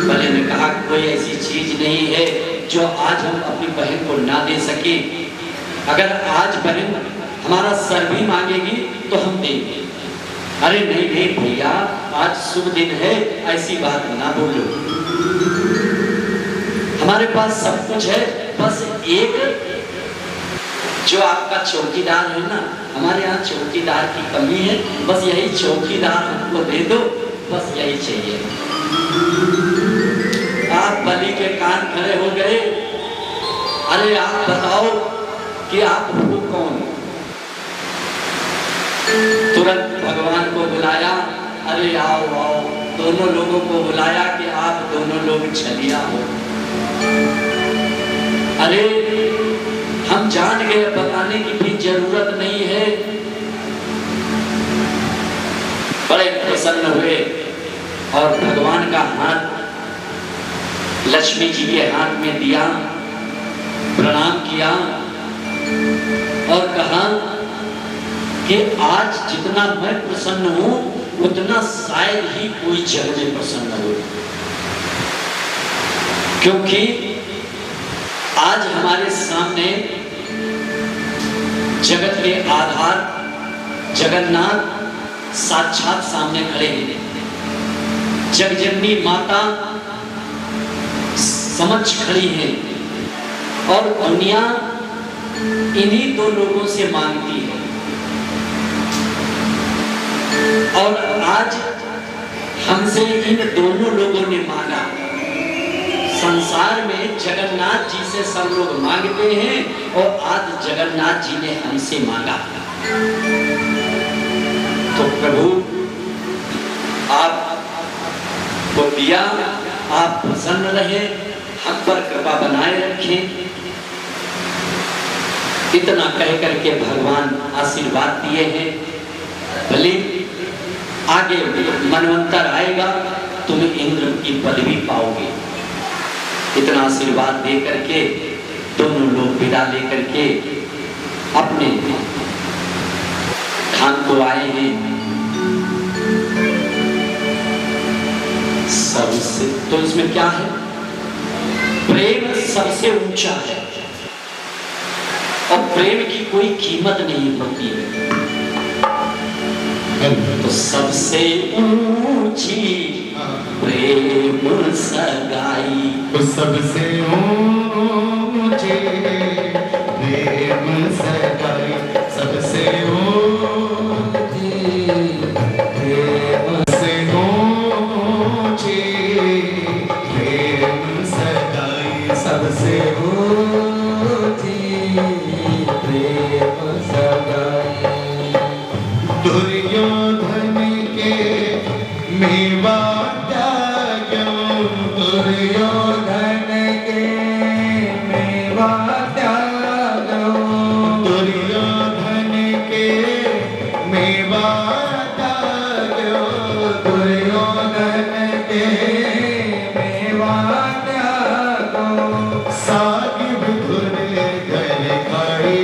बलि ने कहा कोई ऐसी चीज नहीं है जो आज हम अपनी बहन को ना दे सके। अगर आज बहन हमारा सर भी मांगेगी तो हम देंगे। अरे नहीं नहीं भैया, आज शुभ दिन है, ऐसी बात ना बोलो, हमारे पास सब कुछ है, बस एक जो आपका चौकीदार है ना, हमारे यहाँ चौकीदार की कमी है, बस यही चौकीदार हमको दे दो, बस यही चाहिए। आप बलि के कान खड़े हो गए। अरे आप बताओ कि आप हो कौन? तुरंत भगवान को बुलाया, अरे आओ आओ, दोनों लोगों को बुलाया कि आप दोनों लोग छलिया हो। अरे हम जान गए, बताने की भी जरूरत नहीं है। बड़े प्रसन्न हुए और भगवान का हाथ लक्ष्मी जी के हाथ में दिया, प्रणाम किया और कहा कि आज जितना मैं प्रसन्न हूं उतना शायद ही कोई जग में प्रसन्न हो, क्योंकि आज हमारे सामने जगत के आधार जगन्नाथ साक्षात सामने खड़े हैं। जगजननी माता समझ खड़ी है और दुनिया इन्हीं दो लोगों से मांगती है। और आज हमसे इन दोनों लोगों ने मांगा, संसार में जगन्नाथ जी से सब लोग मांगते हैं और आज जगन्नाथ जी ने हमसे मांगा। तो प्रभु आप को दिया, आप प्रसन्न रहे, हम पर कृपा बनाए रखें। इतना कह करके भगवान आशीर्वाद दिए हैं। भले आगे मनवंतर आएगा, तुम इंद्र की पदवी पाओगे। इतना आशीर्वाद दे करके दोनों लोग विदा लेकर के अपने धाम को आए हैं। सबसे तो इसमें क्या है, प्रेम सबसे ऊंचा है और प्रेम की कोई कीमत नहीं होती है। तो सबसे ऊंची प्रेम सगाई, तो सबसे ऊंची प्रेम सगाई, सबसे ऊंची प्रेम से ऊंची प्रेम सगाई, सबसे ऊंची प्रेम सगाई। दुर्योधन के मेवा त्याग्यो, दुर्योधन के मेवा त्याग्यो, दुर्योधन के मेवा त्याग्यो, दुर्योधन के मेवा त्याग्यो। साहिब दुर्योधन खाई,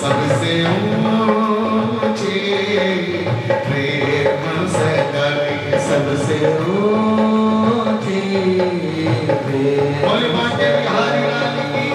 सबसे ऊंची प्रेम सगाई, सबसे ऊंची प्रेम। बोले बाटे बिहारी लाल की।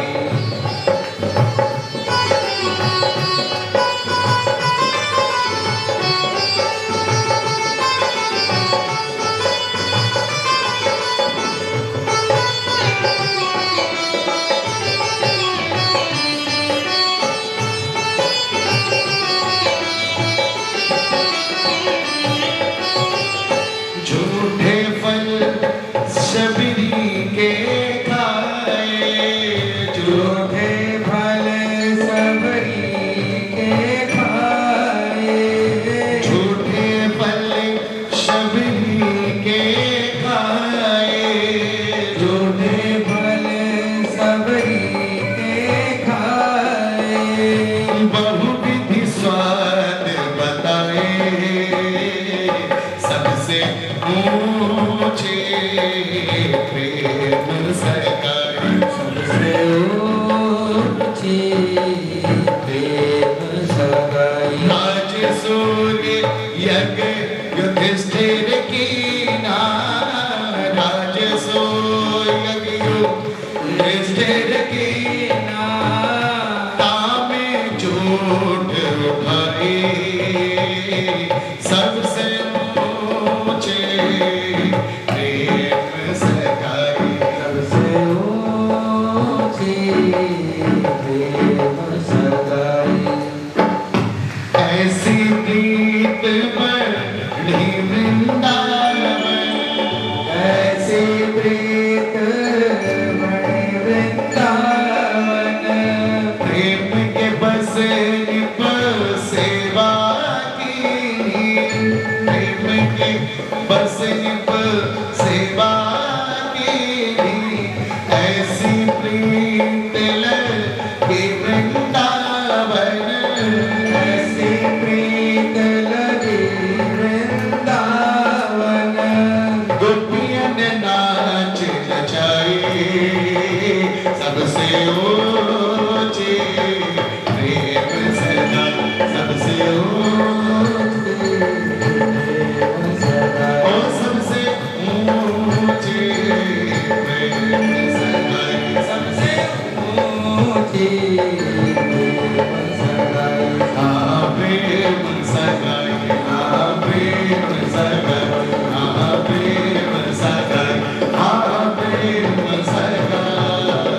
झूठे फल शबरी के खाए, झूठे फल शबरी के खाए, झूठे फल शबरी के खाए, झूठे फल शबरी के खाए। बहुविधि स्वाद बताए, सबसे ऊंची प्रेम सगाई, सबसे ऊंची प्रेम सगाई। आज सूर्य यज्ञ युधिष्ठिर कीना, आज सूर्य यज्ञ युधिष्ठिर कीना। तामे झूठ उठाई, सबसे ऊंची प्रेम सगाई, सबसे ऊंची प्रेम सगाई। ऐसी प्रीत बढ़ी वृंदावन, ऐसी प्रीत बढ़ी वृंदावन। प्रेम के बस निप सेवा की, प्रेम के बस निप सेवा की। ऐसी प्रीत लगी वृंदावन, ऐसी प्रीत लगी वृंदावन। गोपियन नाच नचाई, सबसे ऊंची प्रेम सगाई, सबसे ऊंची प्रेम सगाई। ओ सबसे ऊंची प्रेम सगाई, सबसे ऊंची प्रेम सगाई। प्रेम सगाई, प्रेम सगाई, प्रेम सगाई, प्रेम सगाई।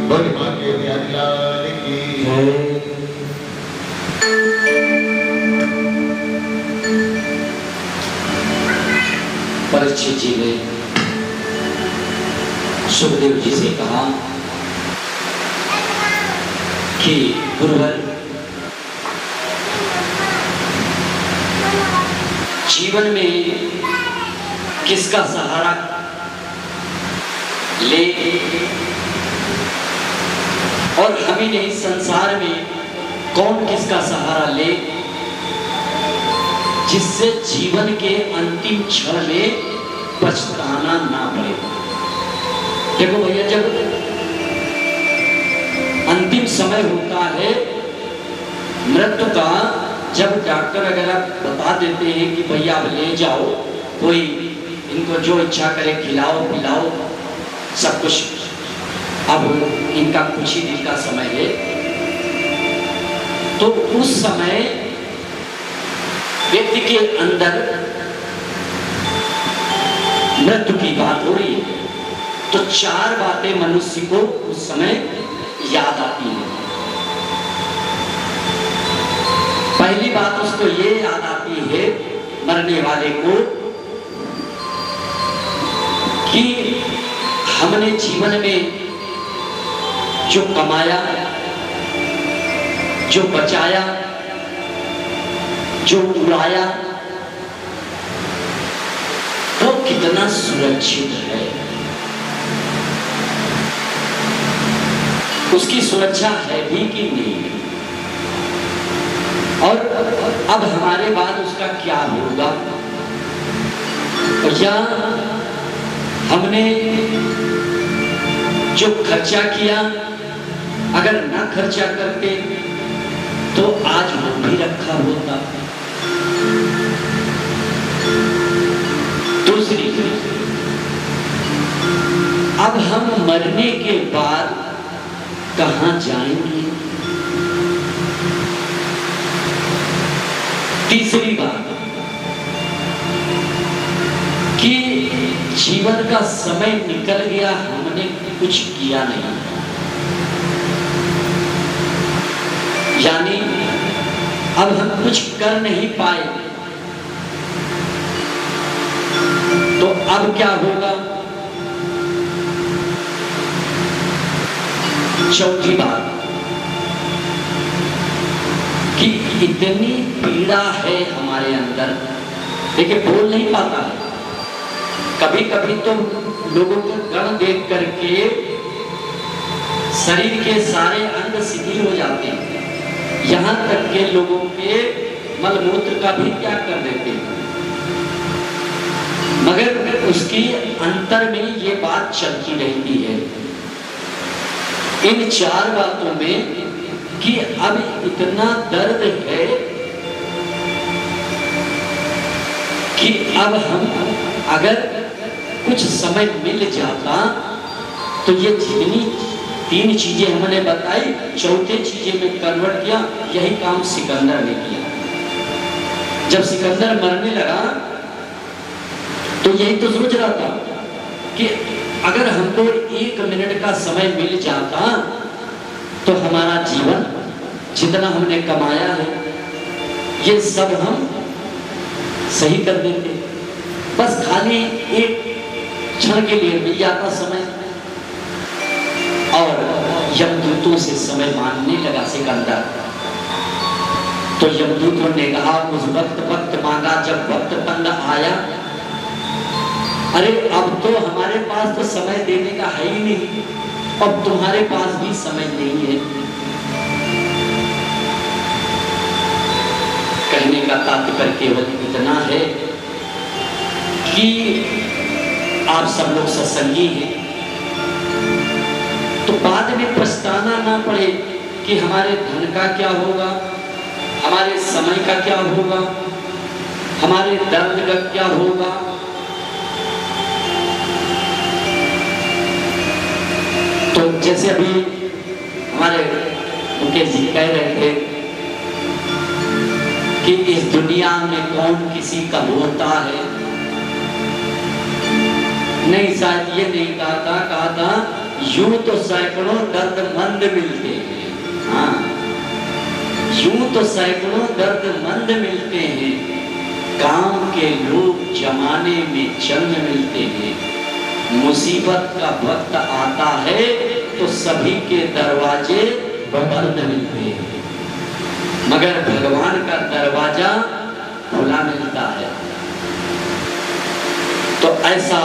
बोल भाग्य बिहारी लाल की जय। परीक्षित जी ने सुखदेव जी से कहा कि गुरुवर, जीवन में किसका सहारा ले, और हमें नहीं संसार में कौन किसका सहारा ले जिससे जीवन के अंतिम क्षण में पछताना ना पड़े। देखो भैया, जब अंतिम समय होता है मृत्यु का, जब डॉक्टर अगर बता देते हैं कि भैया अब ले जाओ, कोई इनको जो इच्छा करे खिलाओ पिलाओ सब कुछ, अब इनका कुछ ही दिन का समय है, तो उस समय व्यक्ति के अंदर मृत्यु की बात हो रही है, तो चार बातें मनुष्य को उस समय याद आती हैं। पहली बात उसको ये याद आती है मरने वाले को कि हमने जीवन में जो कमाया, जो बचाया, जो उड़ाया, वो कितना सुरक्षित है, उसकी सुरक्षा है भी कि नहीं, और अब हमारे बाद उसका क्या होगा, या हमने जो खर्चा किया अगर ना खर्चा करते तो आज वो भी रखा होता। दूसरी, अब हम मरने के बाद कहां जाएंगे। तीसरी बात कि जीवन का समय निकल गया, हमने कुछ किया नहीं, यानी अब हम कुछ कर नहीं पाए, तो अब क्या होगा। चौथी बात कि इतनी पीड़ा है हमारे अंदर, देखिए बोल नहीं पाता है, कभी कभी तो लोगों के गण देख करके शरीर के सारे अंग शिथिल हो जाते हैं, यहाँ तक के लोगों के मलमूत्र का भी त्याग कर देते हैं, मगर उसकी अंतर में ये बात चलती रहती है इन चार बातों में कि अब इतना दर्द है कि अब हम अगर कुछ समय मिल जाता तो ये जितनी तीन चीजें हमने बताई, चौथे चीजें में कन्वर्ट किया। यही काम सिकंदर ने किया। जब सिकंदर मरने लगा तो यही तो सोच रहा था कि अगर हमको 1 मिनट का समय मिल जाता तो हमारा जीवन जितना हमने कमाया है ये सब हम सही कर देते, बस खाली एक क्षण के लिए मिल जाता समय। और यमदूतों से समय मांगने लगा सिकंदर, तो यमदूतों ने कहा उस वक्त मांगा जब वक्त बंद आया, अरे अब तो हमारे पास तो समय देने का है ही नहीं, अब तुम्हारे पास भी समय नहीं है। कहने का तात्पर्य केवल इतना है कि आप सब लोग सत्संगी हैं तो बाद में पछताना ना पड़े कि हमारे धन का क्या होगा, हमारे समय का क्या होगा, हमारे दर्द का क्या होगा। तो जैसे अभी हमारे मुकेश जी कह रहे थे कि इस दुनिया में कौन किसी का होता है, नहीं शायद ये नहीं कहा था यूं तो सैकड़ों दर्दमंद मिलते हैं, हाँ यूं तो सैकड़ों दर्दमंद मिलते हैं, काम के लोग जमाने में चंद मिलते हैं, मुसीबत का वक्त आता है तो सभी के दरवाजे बंद मिलते हैं, मगर भगवान का दरवाजा खुला मिलता है। तो ऐसा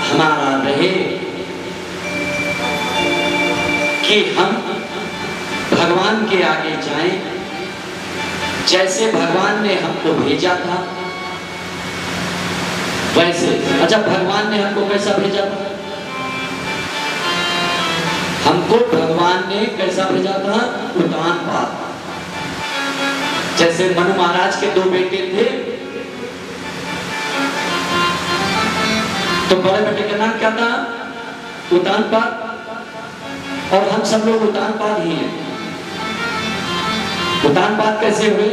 हमारा रहे कि हम भगवान के आगे जाएं, जैसे भगवान ने हमको भेजा था वैसे। अच्छा, भगवान ने हमको कैसा भेजा था? हमको भगवान ने कैसा भेजा था? उतान पाद। जैसे मनु महाराज के 2 बेटे थे, तो बड़े बेटे का नाम क्या था? उतान पाद। और हम सब लोग उतान पाद ही हैं। उतान पाद कैसे हुए?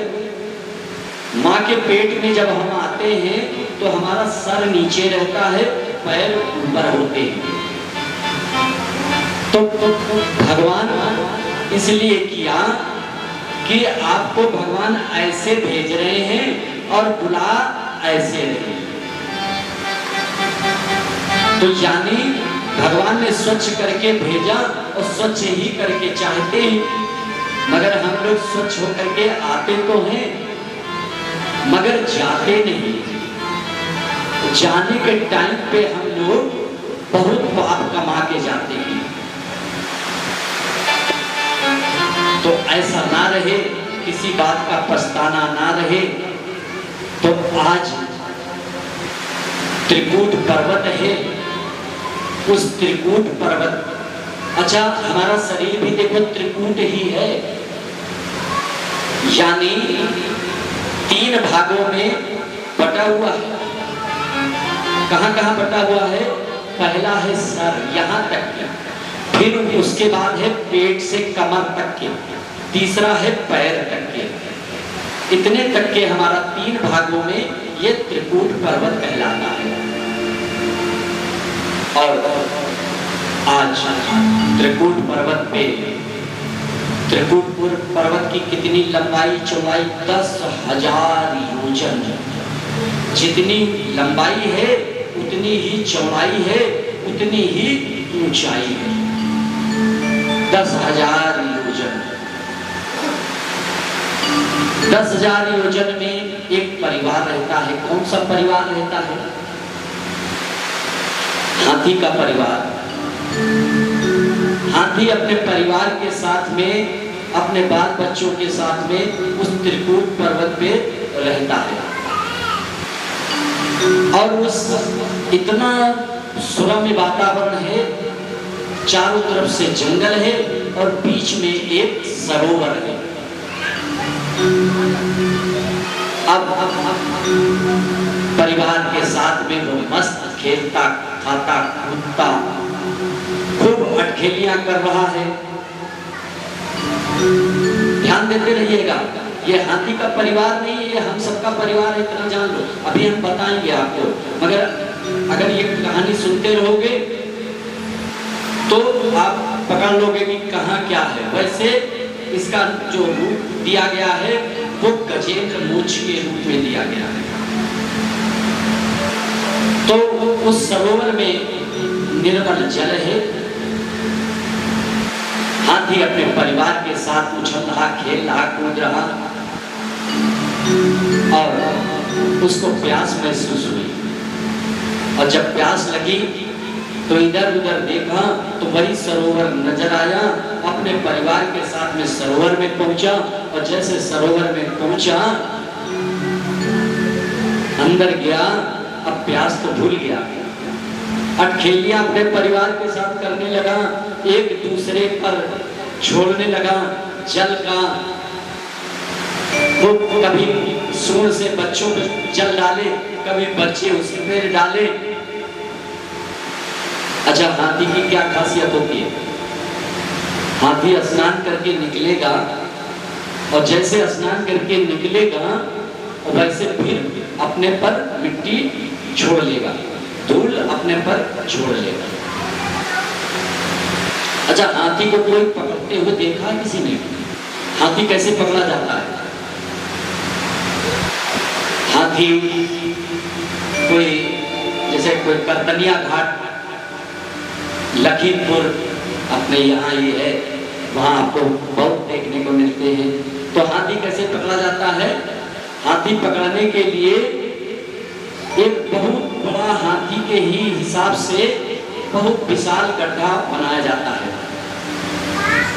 माँ के पेट में जब हम आते हैं तो हमारा सर नीचे रहता है, पैर ऊपर होते हैं। तो भगवान इसलिए किया कि आपको भगवान ऐसे भेज रहे हैं और बुला ऐसे रहे। तो यानी भगवान ने स्वच्छ करके भेजा और स्वच्छ ही करके चाहते हैं, मगर हम लोग स्वच्छ होकर के आते तो हैं मगर जाते नहीं। जाने के टाइम पे हम लोग बहुत पाप कमा के जाते हैं। तो ऐसा ना रहे, किसी बात का पछताना ना रहे। तो आज त्रिकूट पर्वत है, उस त्रिकूट पर्वत, अच्छा हमारा शरीर भी देखो त्रिकूट ही है, यानी 3 भागों में बटा हुआ है। कहां कहां बटा हुआ है? पहला है सर, यहां तक के, फिर उसके बाद है पेट से कमर तक के, तीसरा है पैर तक के। इतने तक के हमारा 3 भागों में ये त्रिकूट पर्वत कहलाता है। और आज त्रिकूट पर्वत पे, त्रिकूट पर्वत की कितनी लंबाई चौड़ाई? 10,000 योजन। जितनी लंबाई है उतनी ही चौड़ाई है, उतनी ही ऊंचाई है। 10,000 योजन। 10,000 योजन में एक परिवार रहता है। कौन सा परिवार रहता है? हाथी का परिवार। हाथी अपने परिवार के साथ में, अपने बाल बच्चों के साथ में उस त्रिकूट पर्वत पे रहता है। और उस इतना सुरम्य वातावरण है, चारों तरफ से जंगल है और बीच में एक सरोवर है। अब परिवार के साथ में वो मस्त खेलता, खाता, कूदता, खूब अटखेलियां कर रहा है। ध्यान देते रहिएगा, ये हाथी का परिवार नहीं है, ये हम सबका परिवार है, इतना जान लो। अभी हम बताएंगे आपको, मगर अगर ये कहानी सुनते रहोगे तो आप पकड़ लोगे कि कहाँ क्या है। वैसे इसका जो रूप दिया गया है वो गजेंद्र मोक्ष के रूप में दिया गया है। तो उस सरोवर में निर्मल जल है। हाथी अपने परिवार के साथ उछल रहा, खेल रहा, कूद रहा और उसको प्यास महसूस हुई। और जब प्यास लगी तो इधर उधर देखा तो वही सरोवर नजर आया। अपने परिवार के साथ में सरोवर में पहुंचा और जैसे सरोवर में पहुंचा, अंदर गया, अब प्यास तो भूल गया। अटखेलियां अपने परिवार के साथ करने लगा, एक दूसरे पर छोड़ने लगा जल का। वो कभी सूंड से बच्चों पे जल डाले, कभी बच्चे उसी पे डाले। अच्छा, हाथी की क्या खासियत होती है? हाथी स्नान करके निकलेगा और जैसे स्नान करके निकलेगा वैसे फिर अपने पर मिट्टी छोड़ लेगा, धूल अपने पर छोड़ लेगा। अच्छा, हाथी को कोई पकड़ते हुए देखा है किसी ने? हाथी कैसे पकड़ा जाता है? हाथी कोई जैसे कोई करतनिया घाट लखीमपुर अपने यहाँ ये है, वहाँ आपको बहुत देखने को मिलते हैं। तो हाथी कैसे पकड़ा जाता है? हाथी पकड़ने के लिए एक बहुत बड़ा हाथी के ही हिसाब से बहुत विशाल गड्ढा बनाया जाता है,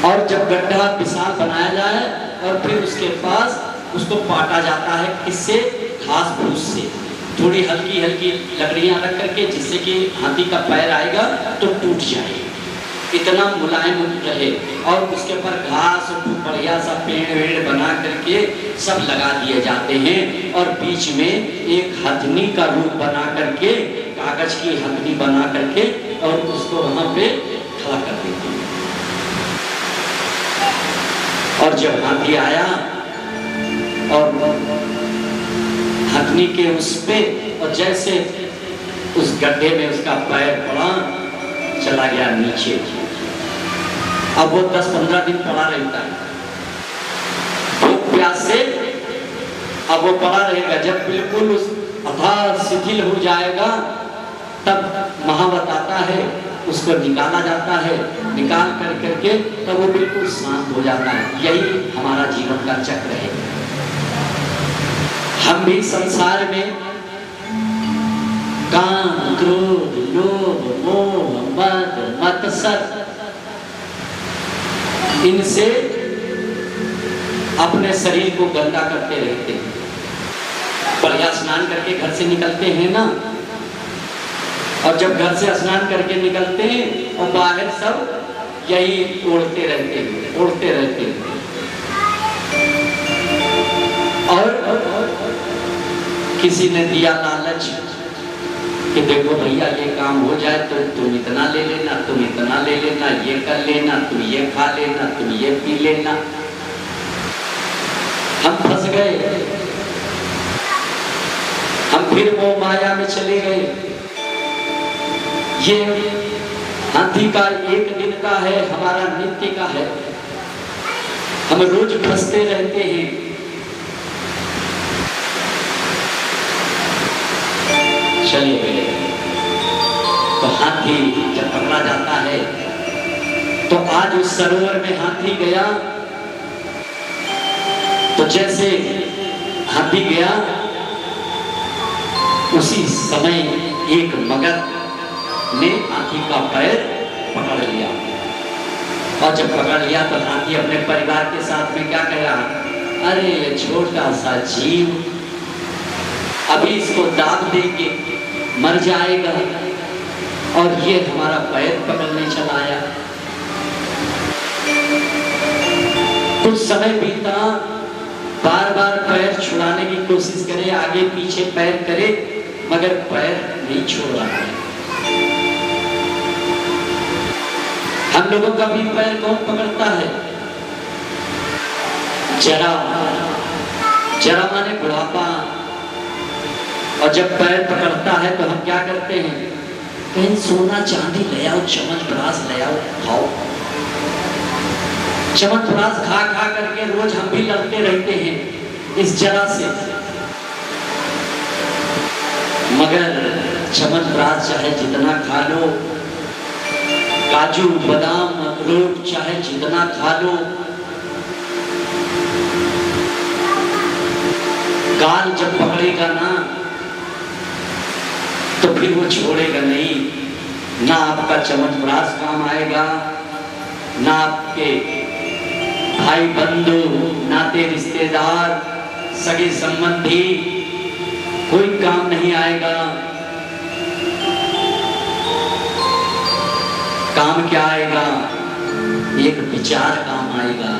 और जब गड्ढा विशाल बनाया जाए और फिर उसके पास उसको पाटा जाता है, किससे? घास फूस से, थोड़ी हल्की हल्की लकड़ियां रख करके, जिससे कि हाथी का पैर आएगा तो टूट जाए, इतना मुलायम रहे। और उसके ऊपर घास बढ़िया सा पेड़ वेड़ बना करके सब लगा दिए जाते हैं, और बीच में एक हथनी का रूप बना करके, कागज की हथनी बना करके, और उसको वहां पे खड़ा कर देते हैं। और जब हाथी आया और हथनी के उस पे, और जैसे उस गड्ढे में उसका पैर पड़ा, चला गया नीचे। अब वो 10-15 दिन पड़ा रहता है भूख प्यास से। अब वो पड़ा रहेगा, जब बिल्कुल उस अथाह शिथिल हो जाएगा तब महावत आता है, उसको निकाला जाता है, निकाल कर करके तब वो बिल्कुल शांत हो जाता है। यही हमारा जीवन का चक्र है। हम भी संसार में काम, क्रोध, लोभ, मोह, मद, मत्सर, इनसे अपने शरीर को गंदा करते रहते हैं। बढ़िया स्नान करके घर से निकलते हैं ना, और जब घर से स्नान करके निकलते हैं और बाहर सब यही ओढ़ते रहते हैं, ओढ़ते रहते हैं। और किसी ने दिया लालच कि देखो भैया ये काम हो जाए तो तुम इतना ले लेना, तुम इतना ले लेना, ये कर लेना, तुम ये खा लेना, तुम ये पी लेना। हम फंस गए, हम फिर वो माया में चले गए। ये हाथी का एक दिन का है, हमारा नित्य का है। हम रोज फंसते रहते हैं। चलिए पहले तो हाथी जब पकड़ा जाता है, तो आज उस सरोवर में हाथी गया, तो जैसे हाथी गया उसी समय एक मगर ने हाथी का पैर पकड़ लिया। और जब पकड़ लिया तो हाथी अपने परिवार के साथ में क्या कह रहा? अरे ये छोटा सा जीव, अभी इसको दाब देंगे, मर जाएगा, और ये हमारा पैर पकड़ने चला आया। कुछ समय बीता, बार बार पैर छुड़ाने की कोशिश करे, आगे पीछे पैर करे, मगर पैर नहीं छोड़ रहा है। हम लोगों का भी पैर कौन पकड़ता है? जरा, जरा माने बुढ़ापा। और जब पैर पकड़ता है तो हम क्या करते हैं? कहीं सोना चांदी ले आओ, चमन-प्राश ले आओ, खाओ। चमन-प्राश खा खा करके रोज हम भी लड़ते रहते हैं इस जरा से। मगर चमन-प्राश चाहे जितना खा लो, काजू बादाम अखरोट चाहे जितना खा लो, गाल जब पकड़ेगा ना तो फिर वो छोड़ेगा नहीं। ना आपका चमत्प्रास काम आएगा, ना आपके भाई बंधु, नाते रिश्तेदार, सगे संबंधी, कोई काम नहीं आएगा। काम क्या आएगा? एक विचार काम आएगा।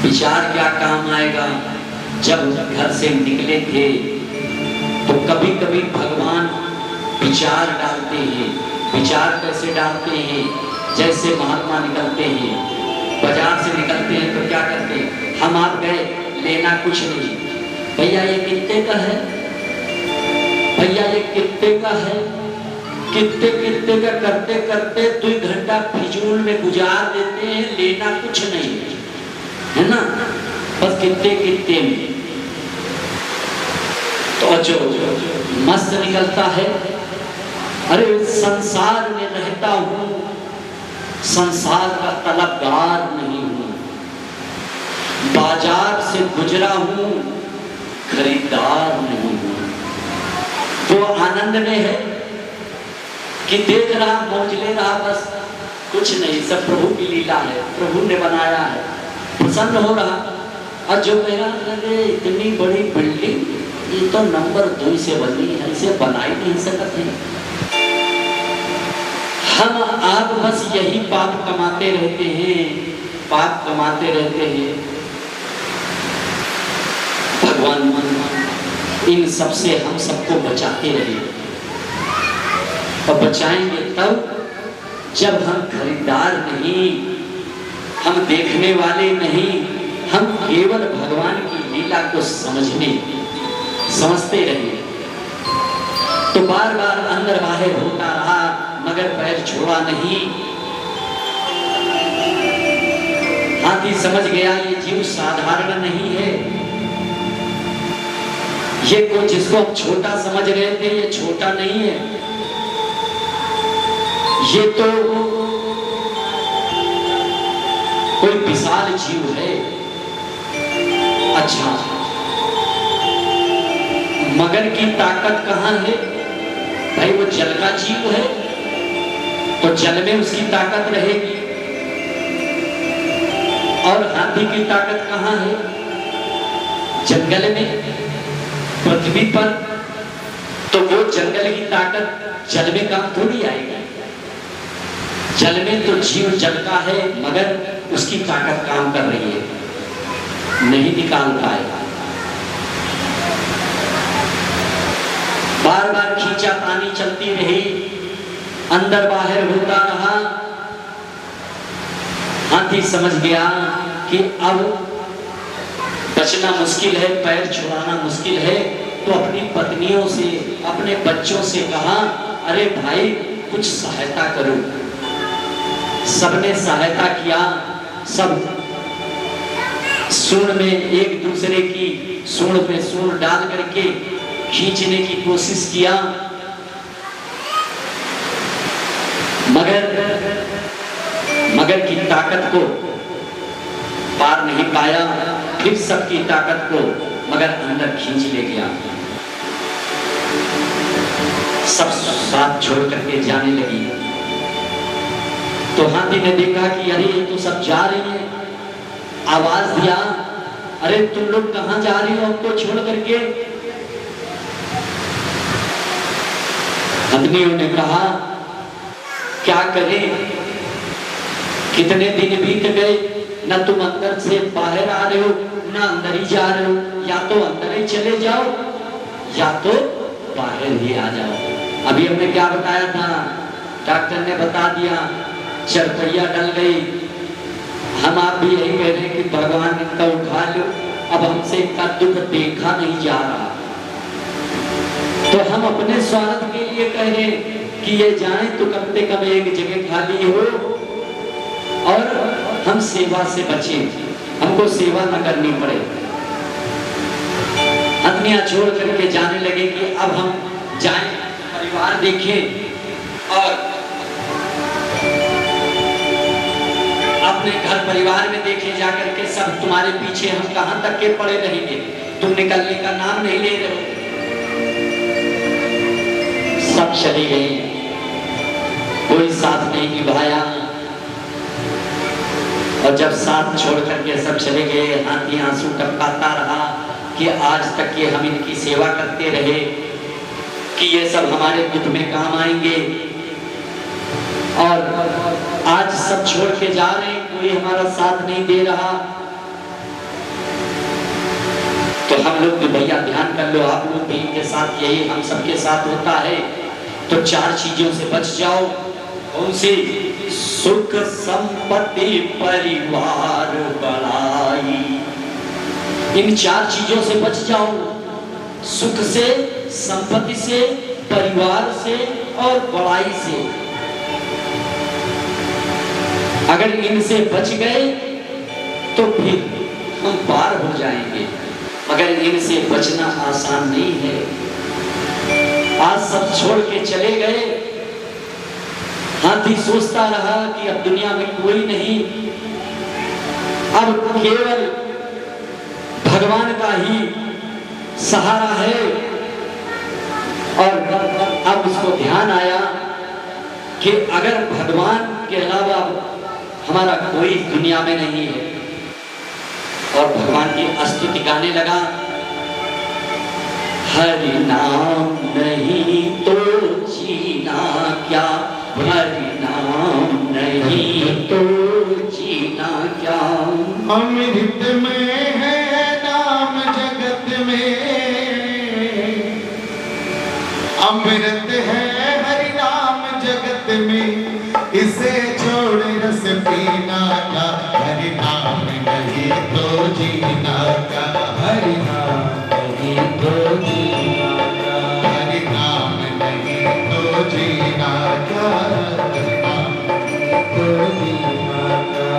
विचार क्या काम आएगा? जब घर से निकले थे तो कभी कभी भगवान विचार डालते हैं। विचार कैसे डालते हैं? जैसे महात्मा निकलते हैं, बाजार से निकलते हैं तो क्या करते हैं? हम आप गए, लेना कुछ नहीं, भैया ये कितने का है, भैया ये कितने का है, कितने कितने का करते करते 2 घंटा फिजूल में गुजार देते हैं, लेना कुछ नहीं है ना, बस कितने कितने में। तो जो मस्त निकलता है अरे संसार में रहता हूं, संसार का तलबगार नहीं हूं, बाजार से गुजरा हूं, खरीदार नहीं हूं। वो आनंद में है कि देख रहा, मौज ले रहा, बस कुछ नहीं, सब प्रभु की लीला है, प्रभु ने बनाया है, प्रसन्न हो रहा। और जो कह रहा अरे इतनी बड़ी बिल्डिंग, ये तो नंबर 2 से बनी है, इसे बना ही नहीं सकते। हम आप बस यही पाप कमाते रहते हैं, पाप कमाते रहते हैं। भगवान इन सब से हम सबको बचाते रहे, और बचाएंगे तब जब हम खरीदार नहीं, हम देखने वाले नहीं, हम केवल भगवान की लीला को समझते रहे। तो बार बार अंदर बाहर होता रहा, मगर पैर छोड़ा नहीं। हाथी समझ गया ये जीव साधारण नहीं है, ये को जिसको हम छोटा समझ रहे थे, ये छोटा नहीं है, ये तो कोई विशाल जीव है। अच्छा, मगर की ताकत कहां है भाई? वो जल का जीव है, तो जल में उसकी ताकत रहेगी। और हाथी की ताकत कहां है? जंगल में, पृथ्वी पर। तो वो जंगल की ताकत जल में काम थोड़ी आएगी। जल में तो जीव जल का है, मगर उसकी ताकत काम कर रही है, नहीं निकाल पाएगा। बार बार खींचातानी चलती रही, अंदर बाहर होता रहा। हाथी समझ गया कि अब बचना मुश्किल है, पैर छुड़ाना मुश्किल है। तो अपनी पत्नियों से, अपने बच्चों से कहा, अरे भाई कुछ सहायता करो। सबने सहायता किया, सब सूंड में एक दूसरे की सूंड पे सूंड डाल करके खींचने की कोशिश किया, मगर की ताकत को पार नहीं पाया। फिर सबकी ताकत को मगर अंदर खींच ले गया। सब साथ छोड़ करके जाने लगी। तो हाथी ने देखा कि अरे ये तो सब जा रही है, आवाज दिया, अरे तुम लोग कहां जा रही हो हमको छोड़ करके? पत्नियों ने कहा क्या करें, कितने दिन बीत गए, न तुम अंदर से बाहर आ रहे हो, न अंदर ही जा रहे हो। या तो अंदर ही चले जाओ, या तो बाहर ही आ जाओ। अभी हमने क्या बताया था, डॉक्टर ने बता दिया, चरपैया डल गई। हम आप भी यही कह रहे हैं कि भगवान इनका उठा लो, अब हमसे इनका दुख देखा नहीं जा रहा। तो हम अपने स्वार्थ के लिए कह रहे हैं कि ये जाएं तो कम से कम एक जगह खाली हो, और हम सेवा से बचें, हमको सेवा न करनी पड़े। पत्नियां छोड़ करके जाने लगे कि अब हम जाएं, परिवार देखें, और अपने घर परिवार में देखे जाकर के सब तुम्हारे पीछे हम कहां तक के पड़े रहेंगे, तुम निकलने का नाम नहीं ले रहे हो। सब चली गई, कोई साथ नहीं निभाया। और जब साथ छोड़ करके सब चले गए, हाथी आंसू टपकाता रहा कि आज तक ये हम इनकी सेवा करते रहे, कि ये सब हमारे दुख में काम आएंगे, और आज सब छोड़ के जा रहे हैं, कोई हमारा साथ नहीं दे रहा। तो हम लोग भी भैया ध्यान कर लो, आप लोग भी इनके साथ यही हम सबके साथ होता है। तो 4 चीजों से बच जाओ। उनसे सुख संपत्ति परिवार बड़ाई, इन 4 चीजों से बच जाओ। सुख से, संपत्ति से, परिवार से और बड़ाई से। अगर इनसे बच गए तो फिर हम पार हो जाएंगे, मगर इनसे बचना आसान नहीं है। आज सब छोड़ के चले गए, हाथी सोचता रहा कि अब दुनिया में कोई नहीं, अब केवल भगवान का ही सहारा है। और अब उसको ध्यान आया कि अगर भगवान के अलावा हमारा कोई दुनिया में नहीं है, और भगवान की स्तुति गाने लगा। हरि नाम नहीं तो जीना क्या, हरि नाम नहीं तो जीना क्या। अमृत में है नाम जगत में, अमृत है हरि नाम जगत में, इसे छोड़ रस पीना का, हरि नाम नहीं तो जीना का, हरि नाम नहीं तो जीना का, हरि नाम नहीं तो जीना का, हरि नाम नहीं तो जीना का।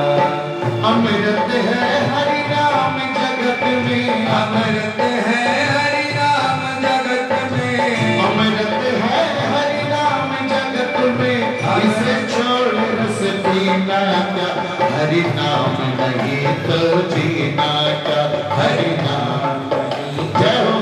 अमृत है हरि नाम जगत में, अमृत है हरि नाम जगत में, अमृत है हरि नाम जगत में, इसे छोड़ रस पीना क्या, हरि नाम नहीं तो जीना क्या, हरि नाम नहीं। जय हो।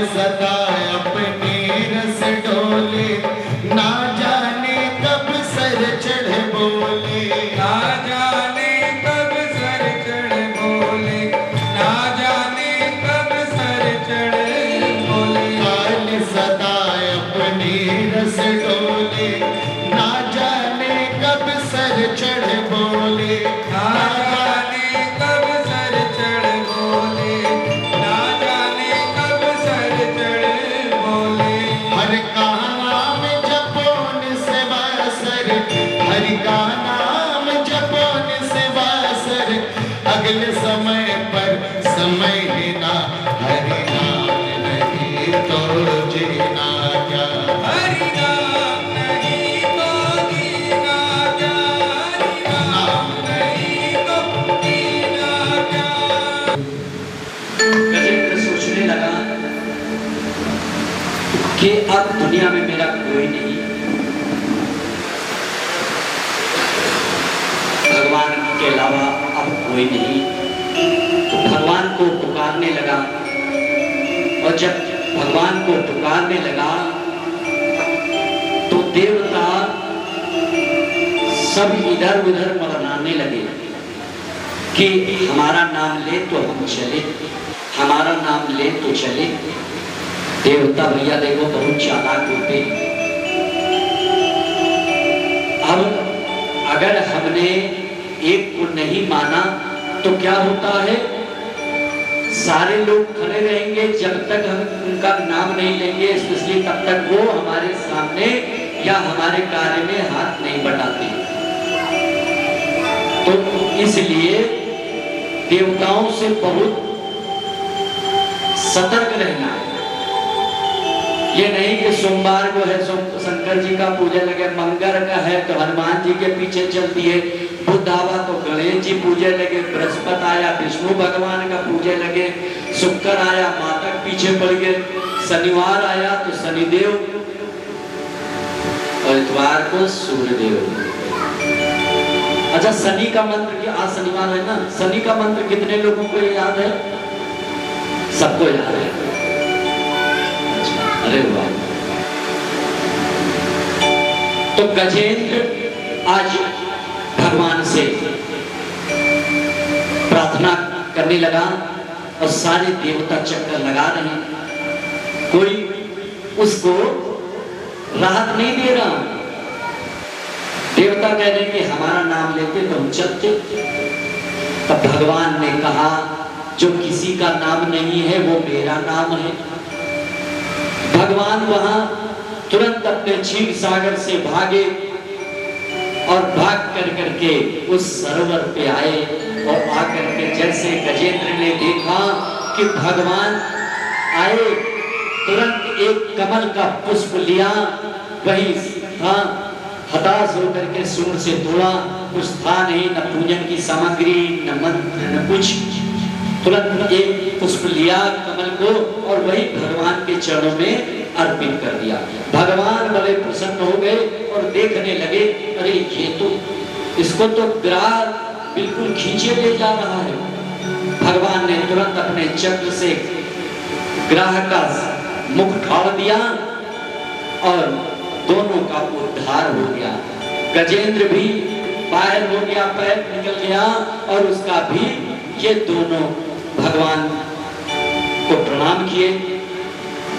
सदा अपने रस डोले, ना जाने कब सर चढ़ बोले, ना जाने कब सर चढ़ बोले, ना जाने कब सर चढ़ बोले। काल सदा अपने रस डोले, ना जाने कब सर चढ़ बोले, ना जाने कब सर चढ़ बोले, ना जाने कब सर चढ़ बोले। हर का नाम जपोन से वासर, हरि का नाम जपोन से वासर, अगले समय पर समय लेना, हरि नाम नहीं तो जीना क्या, हरि नाम नहीं तो जीना क्या, हरि नाम नहीं तो जीना क्या। गजेंद्र सोचने लगा कि अब दुनिया में मेरा कोई नहीं, भगवान के अलावा अब कोई नहीं। तो भगवान को पुकारने लगा, और जब भगवान को पुकारने लगा तो देवता सब इधर उधर मरनाने लगे कि हमारा नाम ले तो हम चले, हमारा नाम ले तो चले। देवता भैया देखो बहुत चालाक होते। अब अगर हमने एक को नहीं माना तो क्या होता है, सारे लोग खड़े रहेंगे जब तक हम उनका नाम नहीं लेंगे, इसलिए तब तक वो हमारे सामने या हमारे कार्य में हाथ नहीं बढ़ाते। तो इसलिए देवताओं से बहुत सतर्क रहना है। ये नहीं कि सोमवार को है शंकर जी का पूजा लगे, मंगल का है तो हनुमान जी के पीछे चलती है, बुध आवा तो गणेश जी पूजे लगे, बृहस्पति आया विष्णु भगवान का पूजे लगे, शुक्र आया माता के पीछे पड़ गए, शनिवार आया तो शनिदेव, और इतवार को सूर्यदेव। अच्छा, शनि का मंत्र की आज शनिवार है ना, शनि का मंत्र कितने लोगों को याद है? सबको याद है। अच्छा, अरे वाह। तो गजेंद्र आज भगवान से प्रार्थना करने लगा और सारे देवता चक्कर लगा रहे हैं, कोई उसको राहत नहीं दे रहा। देवता कह रहे कि हमारा नाम लेते तो हम चलते। तब भगवान ने कहा जो किसी का नाम नहीं है वो मेरा नाम है। भगवान वहां तुरंत अपने क्षीर सागर से भागे और भाग कर करके उस सरोवर पे आए और आकर के जैसे गजेंद्र ने देखा कि भगवान आए, तुरंत एक कमल का पुष्प लिया, वही था, हताश होकर के सूंड से तोड़ा, कुछ था नहीं, न पूजन की सामग्री, न मंत्र, न कुछ। तुरंत एक पुष्प लिया कमल को और वही भगवान के चरणों में अर्पित कर दिया। भगवान बड़े प्रसन्न हो गए और देखने लगे, अरे ये तो, इसको तो ग्राह बिल्कुल खींचे ले जा रहा है। भगवान ने तुरंत अपने चक्र से ग्राह का मुख फाड़ दिया और दोनों का उद्धार हो गया। गजेंद्र भी बाहर हो गया, पैर निकल गया और उसका भी, ये दोनों भगवान को प्रणाम किए।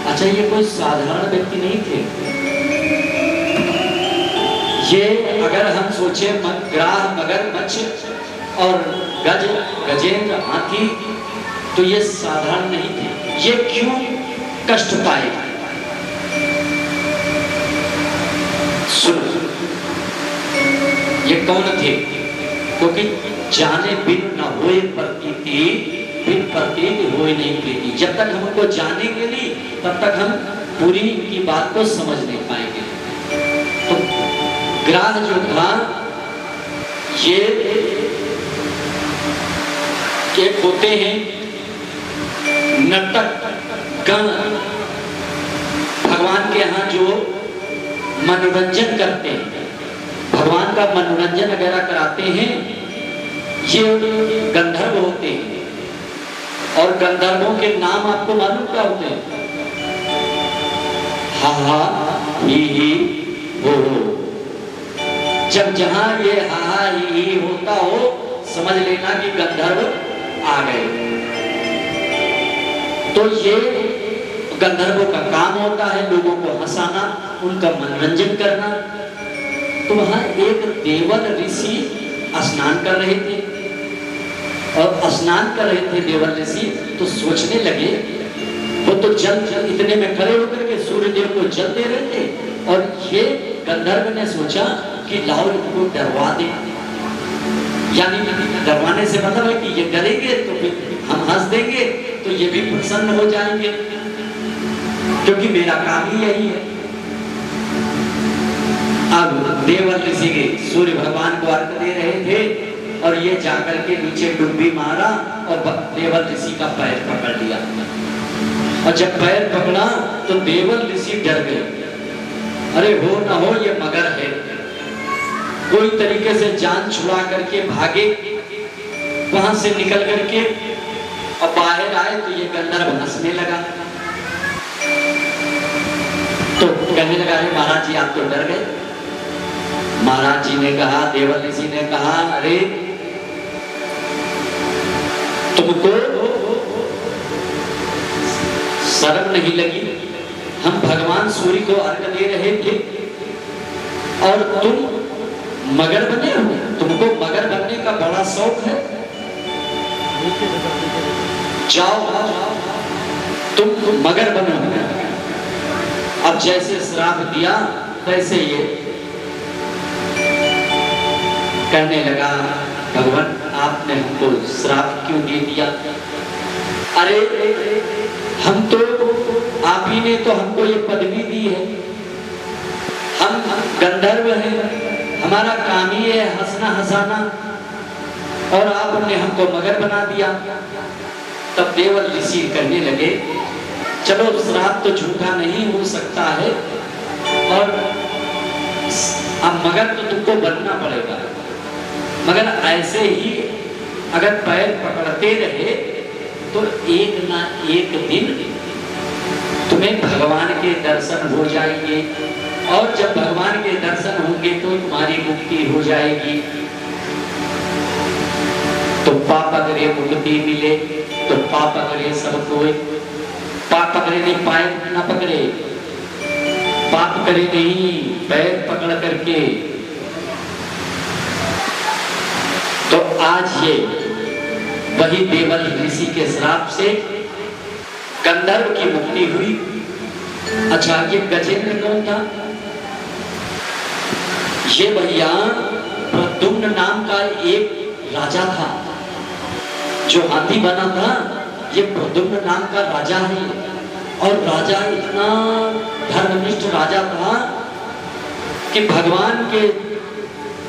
अच्छा, ये कोई साधारण व्यक्ति नहीं थे। ये अगर हम सोचे ग्राह, मगरमच्छ और गजेंद्र हाथी, तो ये साधारण नहीं थे। ये क्यों कष्ट पाए? सुनो, ये कौन थे? क्योंकि जाने बिन न होए प्रतीति, बिन प्रतीति होए नहीं प्रीति। जब तक हमको जानेंगे नहीं तब तक हम पूरी की बात को समझ नहीं पाएंगे। तो ग्राह जो था, ये एक होते हैं नर्तक गण, भगवान के यहाँ जो मनोरंजन करते हैं, भगवान का मनोरंजन वगैरह कराते हैं, ये गंधर्व होते हैं। और गंधर्वों के नाम आपको मालूम क्या होते हैं? हा हा ही हो। जब जहां ये हा हा ही होता हो, समझ लेना कि गंधर्व आ गए। तो ये गंधर्वों का काम होता है लोगों को हंसाना, उनका मनोरंजन करना। तो वहां एक देवल ऋषि स्नान कर रहे थे और स्नान कर रहे थे देवल ऋषि, तो सोचने लगे, वो तो जल इतने में खड़े होकर के सूर्य देव को जल दे रहे थे और ये गंधर्व ने सोचा कि लाओ इनको डरवा दे। यानी डरवाने से मतलब है कि ये डरेंगे तो फिर हम हंस देंगे तो ये भी प्रसन्न हो जाएंगे, क्योंकि मेरा काम ही यही है। अब देवल ऋषि के सूर्य भगवान को अर्घ दे रहे थे और ये जाकर के नीचे डुब्बी मारा और देवल ऋषि का पैर पकड़ लिया। और जब पैर पकड़ा तो देवल ऋषि डर गए, अरे हो ना हो ये मगर है। कोई तरीके से जान छुड़ा करके भागे, वहां से निकल करके और बाहर आए तो ये गंधर्व हंसने लगा। तो कहने लगा, अरे महाराज जी आप तो डर गए। महाराज जी ने कहा, देवल ऋषि ने कहा, अरे तुमको शर्म नहीं लगी? हम भगवान सूर्य को अर्घ दे रहे थे और तुम मगर बने हो। तुमको मगर बनने का बड़ा शौक है। जाओ तुम मगर बनो। अब जैसे श्राप दिया तैसे ये कहने लगा, भगवान आपने हमको श्राप क्यों दे दिया? अरे हम तो, आप ही ने तो हमको ये पदवी दी है। हम गंधर्व हैं, हमारा काम ही है हंसना हंसाना, और आपने हमको मगर बना दिया। तब देवल ऋषि कहने लगे, चलो श्राप तो झूठा नहीं हो सकता है और अब मगर तो तुमको बनना पड़ेगा, मगर ऐसे ही अगर पैर पकड़ते रहे तो एक ना एक दिन तुम्हें भगवान के दर्शन हो जाएंगे, और जब भगवान के दर्शन होंगे तो तुम्हारी मुक्ति हो जाएगी। तो पाप अगरे मुक्ति मिले, तो पाप अगरे सब कोई, पाप पकड़े नहीं पाए ना पकड़े, पाप करे नहीं पैर पकड़ करके। तो आज ये वही देवल ऋषि के श्राप से गंधर्व की मुक्ति हुई। अच्छा, ये गजेंद्र कौन था? ये भैया प्रद्युम्न नाम का एक राजा था जो हाथी बना था। ये प्रद्युम्न नाम का राजा है, और राजा इतना धर्मनिष्ठ राजा था कि भगवान के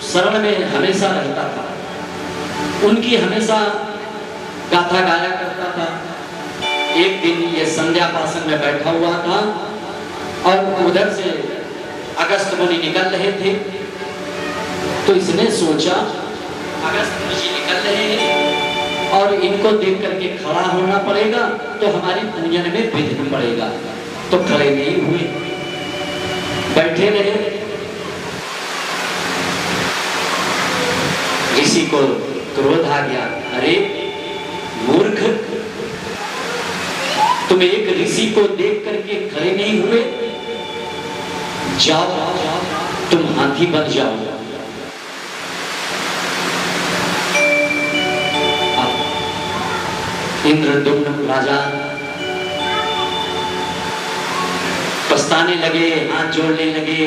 शरण में हमेशा रहता था, उनकी हमेशा गाथा गाया करता था। एक दिन ये संध्या पासन में बैठा हुआ था और उधर से अगस्त मुनि निकल रहे थे, तो इसने सोचा अगस्त मुनि जी निकल रहे हैं और इनको देख करके खड़ा होना पड़ेगा तो हमारी पूजन में विघ्न पड़ेगा, तो खड़े नहीं हुए, बैठे रहे। ऋषि को क्रोध आ गया, अरे मूर्ख, तुम एक ऋषि को देख करके खड़े नहीं हुए, जाओ तुम हाथी बन जाओ। इंद्रद्युम्न राजा पछताने लगे, हाथ जोड़ने लगे,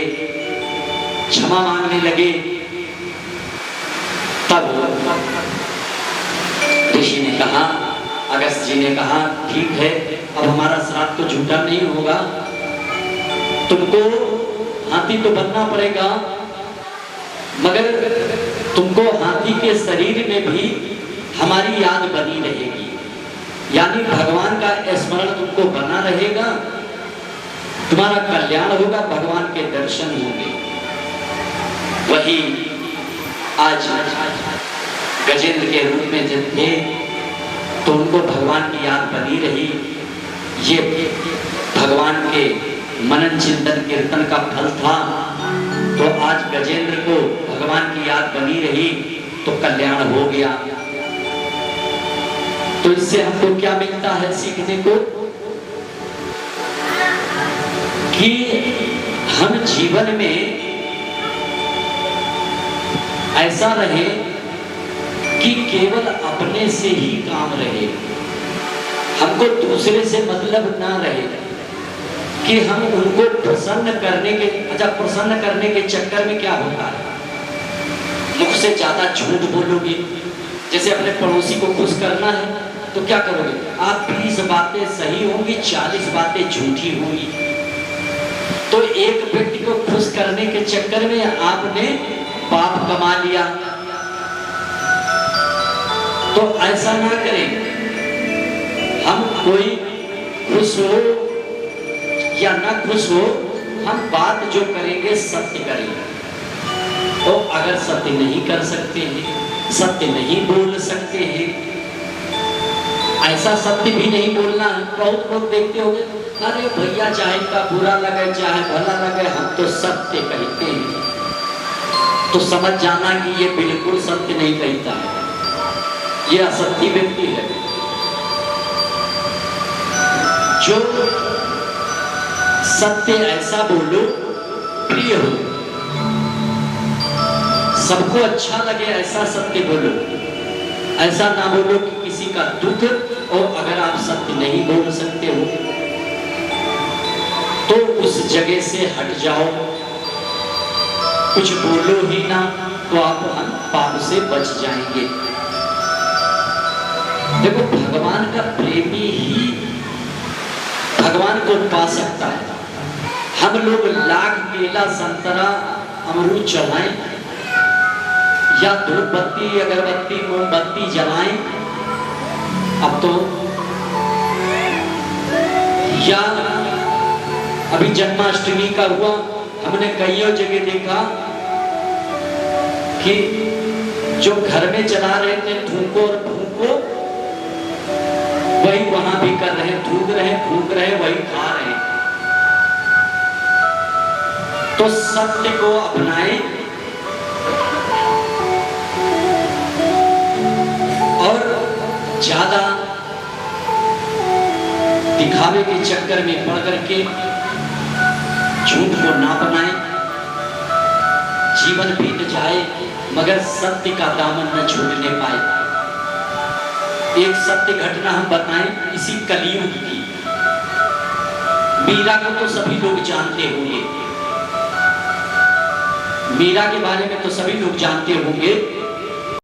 क्षमा मांगने लगे। तब ऋषि ने कहा, अगस्त जी ने कहा, ठीक है, अब हमारा श्राप तो झूठा नहीं होगा, तुमको हाथी तो बनना पड़ेगा, मगर तुमको हाथी के शरीर में भी हमारी याद बनी रहेगी, यानी भगवान का स्मरण तुमको बना रहेगा, तुम्हारा कल्याण होगा, भगवान के दर्शन होंगे। वही आज गजेंद्र के रूप में जब थे तो उनको भगवान की याद बनी रही। ये भगवान के मनन चिंतन कीर्तन का फल था, तो आज गजेंद्र को भगवान की याद बनी रही तो कल्याण हो गया। तो इससे हमको क्या मिलता है सीखने को, कि हम जीवन में ऐसा रहे कि केवल अपने से ही काम रहे, हमको दूसरे से मतलब ना रहे, कि हम उनको प्रसन्न करने के, अच्छा प्रसन्न करने के चक्कर में क्या होता है, मुख से ज्यादा झूठ बोलोगे। जैसे अपने पड़ोसी को खुश करना है तो क्या करोगे आप, 20 बातें सही होंगी, 40 बातें झूठी होंगी। तो एक व्यक्ति को खुश करने के चक्कर में आपने पाप कमा लिया। तो ऐसा ना करें, हम कोई खुश हो या ना खुश हो, हम बात जो करेंगे सत्य करेंगे। तो अगर सत्य नहीं कर सकते हैं, सत्य नहीं बोल सकते हैं, ऐसा सत्य भी नहीं बोलना है। बहुत लोग देखते होंगे, अरे भैया चाहे का बुरा लगे चाहे भला लगे, हम तो सत्य कहते हैं। तो समझ जाना कि ये बिल्कुल सत्य नहीं कहता है, ये असत्य व्यक्ति है। जो सत्य ऐसा बोलो प्रिय हो, सबको अच्छा लगे ऐसा सत्य बोलो, ऐसा ना बोलो कि किसी का दुख। और अगर आप सत्य नहीं बोल सकते हो तो उस जगह से हट जाओ, कुछ बोलो ही ना, तो आप पाप से बच जाएंगे। देखो भगवान का प्रेमी ही भगवान को पा सकता है। हम लोग लाख केला संतरा अमरूद चढ़ाएं या धूप बत्ती अगरबत्ती मोमबत्ती जलाएं, अब तो या अभी जन्माष्टमी का हुआ, हमने कईयों जगह देखा कि जो घर में चला रहे थे थूको और फूको, वही वहां भी कर रहे, थूक रहे फूक रहे, वही खा रहे। तो सत्य को अपनाएं और ज्यादा दिखावे के चक्कर में पड़ करके झूठ को ना बनाएं। जीवन बीत जाए मगर सत्य का दामन न छूटने पाए। एक सत्य घटना हम बताएं इसी कलयुग की। मीरा को तो सभी लोग जानते होंगे, मीरा के बारे में तो सभी लोग जानते होंगे।